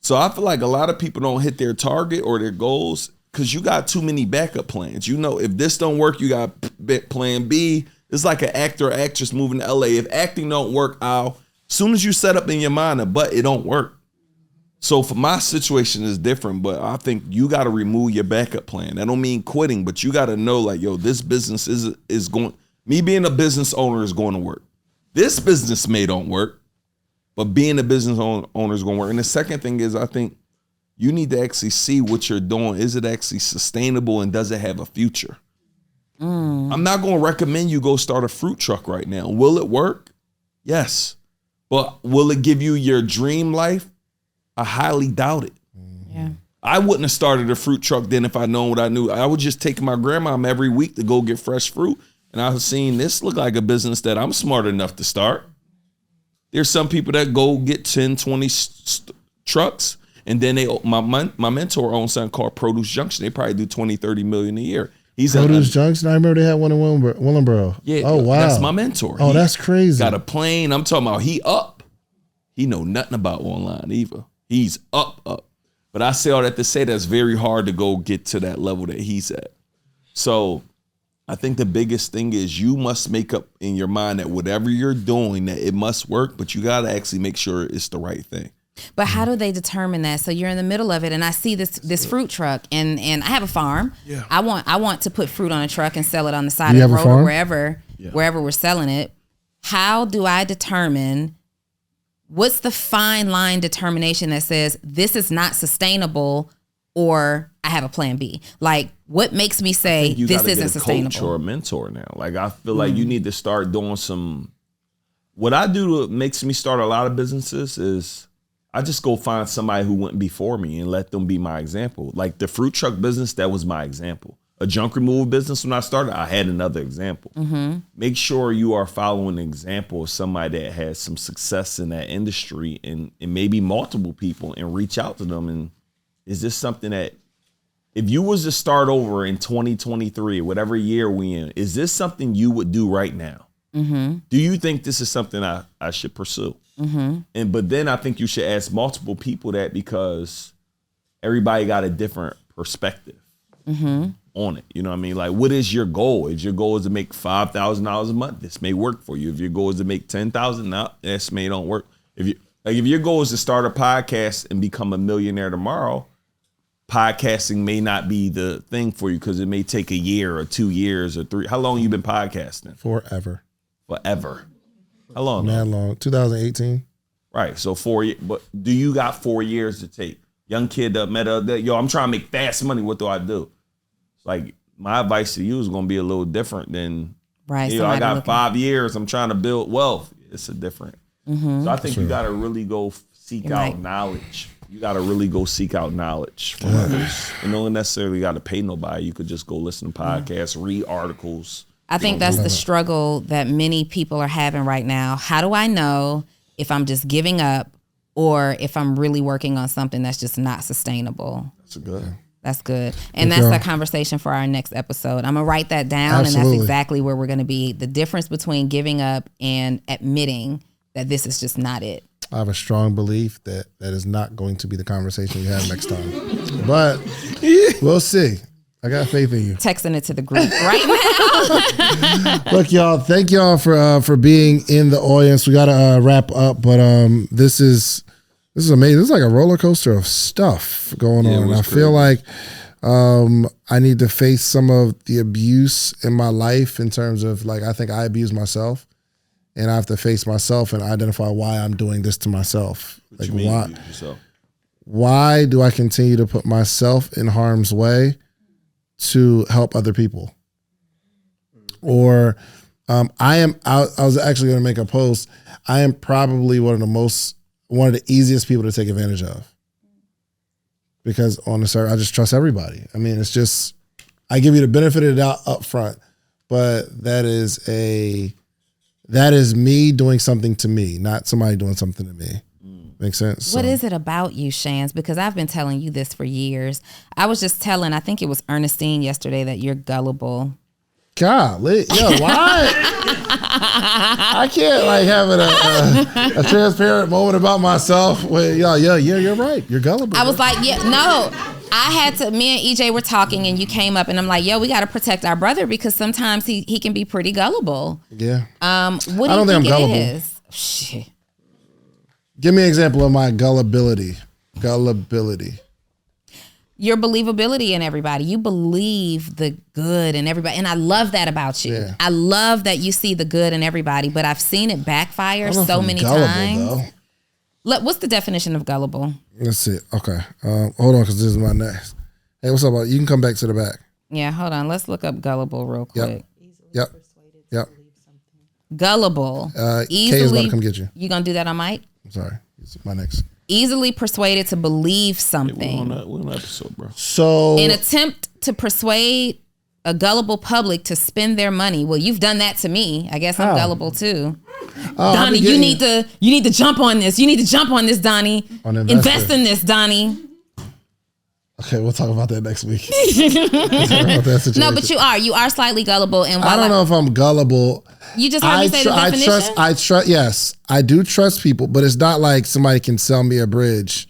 So I feel like a lot of people don't hit their target or their goals because you got too many backup plans. You know, if this don't work, you got plan B. It's like an actor or actress moving to LA. If acting don't work, as soon as you set up in your mind, but it don't work. So for my situation is different, but I think you got to remove your backup plan. That don't mean quitting, but you got to know like, yo, this business is going, me being a business owner is going to work. This business may don't work, but being a business owner is going to work. And the second thing is I think you need to actually see what you're doing. Is it actually sustainable and does it have a future? I'm not going to recommend you go start a fruit truck right now. Will it work? Yes. But will it give you your dream life? I highly doubt it. Yeah. I wouldn't have started a fruit truck then if I known what I knew. I would just take my grandmom every week to go get fresh fruit. And I was seeing this look like a business that I'm smart enough to start. There's some people that go get 10, 20 trucks. And then my mentor owns something called Produce Junction. They probably do 20, 30 million a year. He's Produce Junction. I remember they had one in Willingboro. Yeah. Oh, wow. That's my mentor. Oh, that's crazy. Got a plane. I'm talking about he up. He know nothing about online either. He's up. But I say all that to say that's very hard to go get to that level that he's at. So I think the biggest thing is you must make up in your mind that whatever you're doing, that it must work, but you got to actually make sure it's the right thing. But how do they determine that? So you're in the middle of it, and I see this fruit truck, and I have a farm. Yeah. I want to put fruit on a truck and sell it on the side of the road or wherever we're selling it. How do I determine? What's the fine line determination that says this is not sustainable, or I have a plan B? Like, what makes me say this isn't sustainable? Coach or a mentor now. Like, I feel like you need to start doing some. What I do that makes me start a lot of businesses is I just go find somebody who went before me and let them be my example. Like the fruit truck business, that was my example. A junk removal business, when I started, I had another example. Make sure you are following an example of somebody that has some success in that industry and maybe multiple people, and reach out to them. And is this something that, if you was to start over in 2023, whatever year we in, is this something you would do right now? Do you think this is something I should pursue? But then I think you should ask multiple people that, because everybody got a different perspective on it. You know what I mean? Like, what is your goal? If your goal is to make $5,000 a month, this may work for you. If your goal is to make $10,000, now this may don't work. If your goal is to start a podcast and become a millionaire tomorrow, podcasting may not be the thing for you, because it may take a year or 2 years or 3. How long you been podcasting? Forever. How long? That long. 2018. Right. So 4 years. But do you got 4 years to take? Young kid that met up, yo, I'm trying to make fast money. What do I do? It's like, my advice to you is going to be a little different than, I got 5 years. I'm trying to build wealth. It's a different. So I think you got to really go seek out knowledge. You got to really go seek out knowledge from others. You don't necessarily got to pay nobody. You could just go listen to podcasts, read articles. I think that's the struggle that many people are having right now. How do I know if I'm just giving up or if I'm really working on something that's just not sustainable? That's good. And that's a conversation for our next episode. I'm going to write that down. And that's exactly where we're going to be. The difference between giving up and admitting that this is just not it. I have a strong belief that is not going to be the conversation we have next time. But we'll see. I got faith in you. Texting it to the group right now. Look, y'all, thank y'all for being in the audience. We got to wrap up, but this is amazing. This is like a roller coaster of stuff going on. And I feel like I need to face some of the abuse in my life in terms of, like, I think I abuse myself, and I have to face myself and identify why I'm doing this to myself. Like, why do I continue to put myself in harm's way to help other people? Or I was actually going to make a post. I am probably one of the easiest people to take advantage of, because on the server, I just trust everybody. I mean, it's just, I give you the benefit of the doubt up front, but that is me doing something to me, not somebody doing something to me. Makes sense? What is it about you, Shans? Because I've been telling you this for years. I was just telling, I think it was Ernestine yesterday, that you're gullible. Golly, yo, why? I can't like having a transparent moment about myself. Where you're right. You're gullible. I was like, no. Me and EJ were talking, and you came up, and I'm like, we got to protect our brother because sometimes he can be pretty gullible. Yeah. What do you think it is? Shit. Give me an example of my gullibility. Your believability in everybody. You believe the good in everybody. And I love that about you. Yeah. I love that you see the good in everybody, but I've seen it backfire so many times. Though. Look, what's the definition of gullible? Let's see. Okay. Hold on, because this is my next. Hey, what's up? You can come back to the back. Yeah, hold on. Let's look up gullible real quick. Yep. Gullible. Kay is about to come get you. You going to do that on mic? I'm sorry. It's my next. Easily persuaded to believe something. We're on that episode, bro. So, an attempt to persuade a gullible public to spend their money. Well, you've done that to me. I guess I'm gullible too. Donnie, you need to jump on this. You need to jump on this, Donnie. Invest in this, Donnie. Okay, we'll talk about that next week. No, but you are slightly gullible. And I don't know if I'm gullible. You just heard me say the definition? I trust. Yes, I do trust people, but it's not like somebody can sell me a bridge.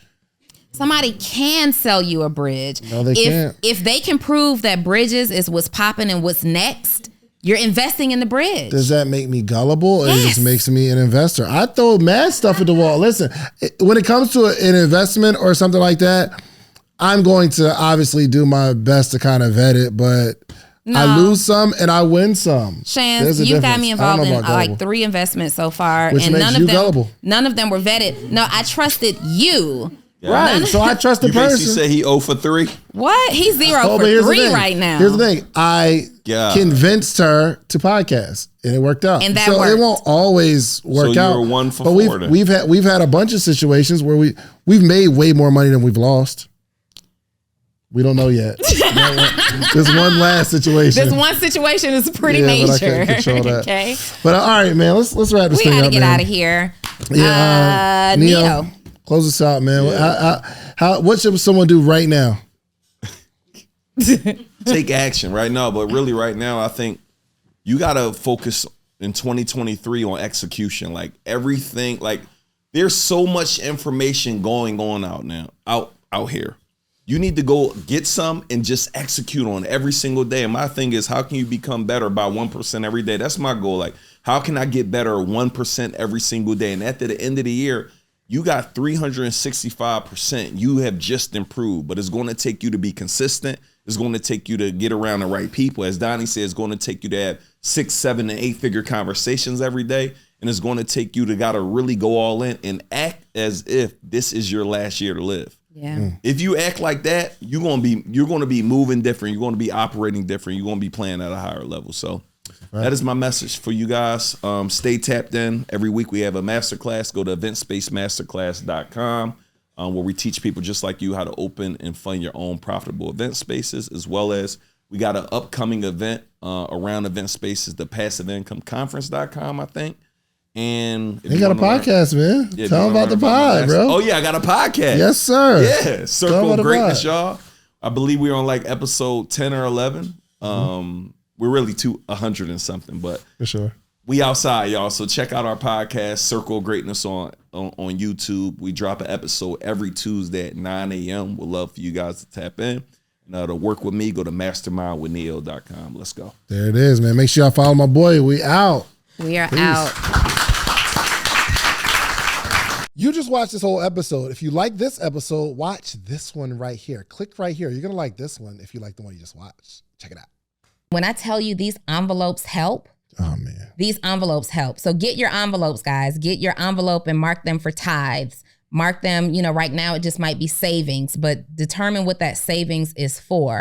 Somebody can sell you a bridge. No, they can't. If they can prove that bridges is what's popping and what's next, you're investing in the bridge. Does that make me gullible, or it just makes me an investor? I throw mad stuff at the wall. Listen, when it comes to an investment or something like that, I'm going to obviously do my best to kind of vet it, but I lose some and I win some. Shans, you got me involved in like 3 investments so far, which and makes gullible. None of them were vetted. No, I trusted you. Yeah. Right, so I trust the person. You say he 0 for 3? What? He's 0 for 3 right now. Here's the thing. I convinced her to podcast, and it worked out. And that so worked. It won't always work out. So you're 1 for 4. But we've had a bunch of situations where we've made way more money than we've lost. We don't know yet. There's one last situation. This one situation is pretty major. But I can't control that. Okay. But all right, man. Let's wrap this thing up. We gotta get out of here. Yeah. Neo, close us out, man. Yeah. What should someone do right now? Take action right now. But really, right now, I think you gotta focus in 2023 on execution. Like everything. Like there's so much information going on out here. You need to go get some and just execute on every single day. And my thing is, how can you become better by 1% every day? That's my goal. Like, how can I get better 1% every single day? And at the end of the year, you got 365%. You have just improved, but it's going to take you to be consistent. It's going to take you to get around the right people. As Donnie said, it's going to take you to have 6, 7, and 8-figure conversations every day. And it's going to take you to got to really go all in and act as if this is your last year to live. Yeah. If you act like that, you're going to be moving different. You're going to be operating different. You're going to be playing at a higher level. So that is my message for you guys. Stay tapped in. Every week we have a masterclass. Go to eventsspacemasterclass.com where we teach people just like you how to open and fund your own profitable event spaces, as well as we got an upcoming event around event spaces, the passiveincomeconference.com, I think. And you got a podcast, man. Yeah, tell them about the pod, bro. Oh yeah, I got a podcast. Yes, sir. Yeah, Circle of Greatness, y'all. I believe we're on like episode 10 or 11. We're really 100 and something, but for sure. We outside, y'all. So check out our podcast, Circle of Greatness on YouTube. We drop an episode every Tuesday at 9 a.m. We'd love for you guys to tap in. And to work with me, go to mastermindwithneo.com. Let's go. There it is, man. Make sure y'all follow my boy. We out. We are out. You just watched this whole episode. If you like this episode, watch this one right here. Click right here. You're going to like this one if you like the one you just watched. Check it out. When I tell you these envelopes help, oh man, these envelopes help. So get your envelopes, guys. Get your envelope and mark them for tithes. Mark them, right now it just might be savings, but determine what that savings is for.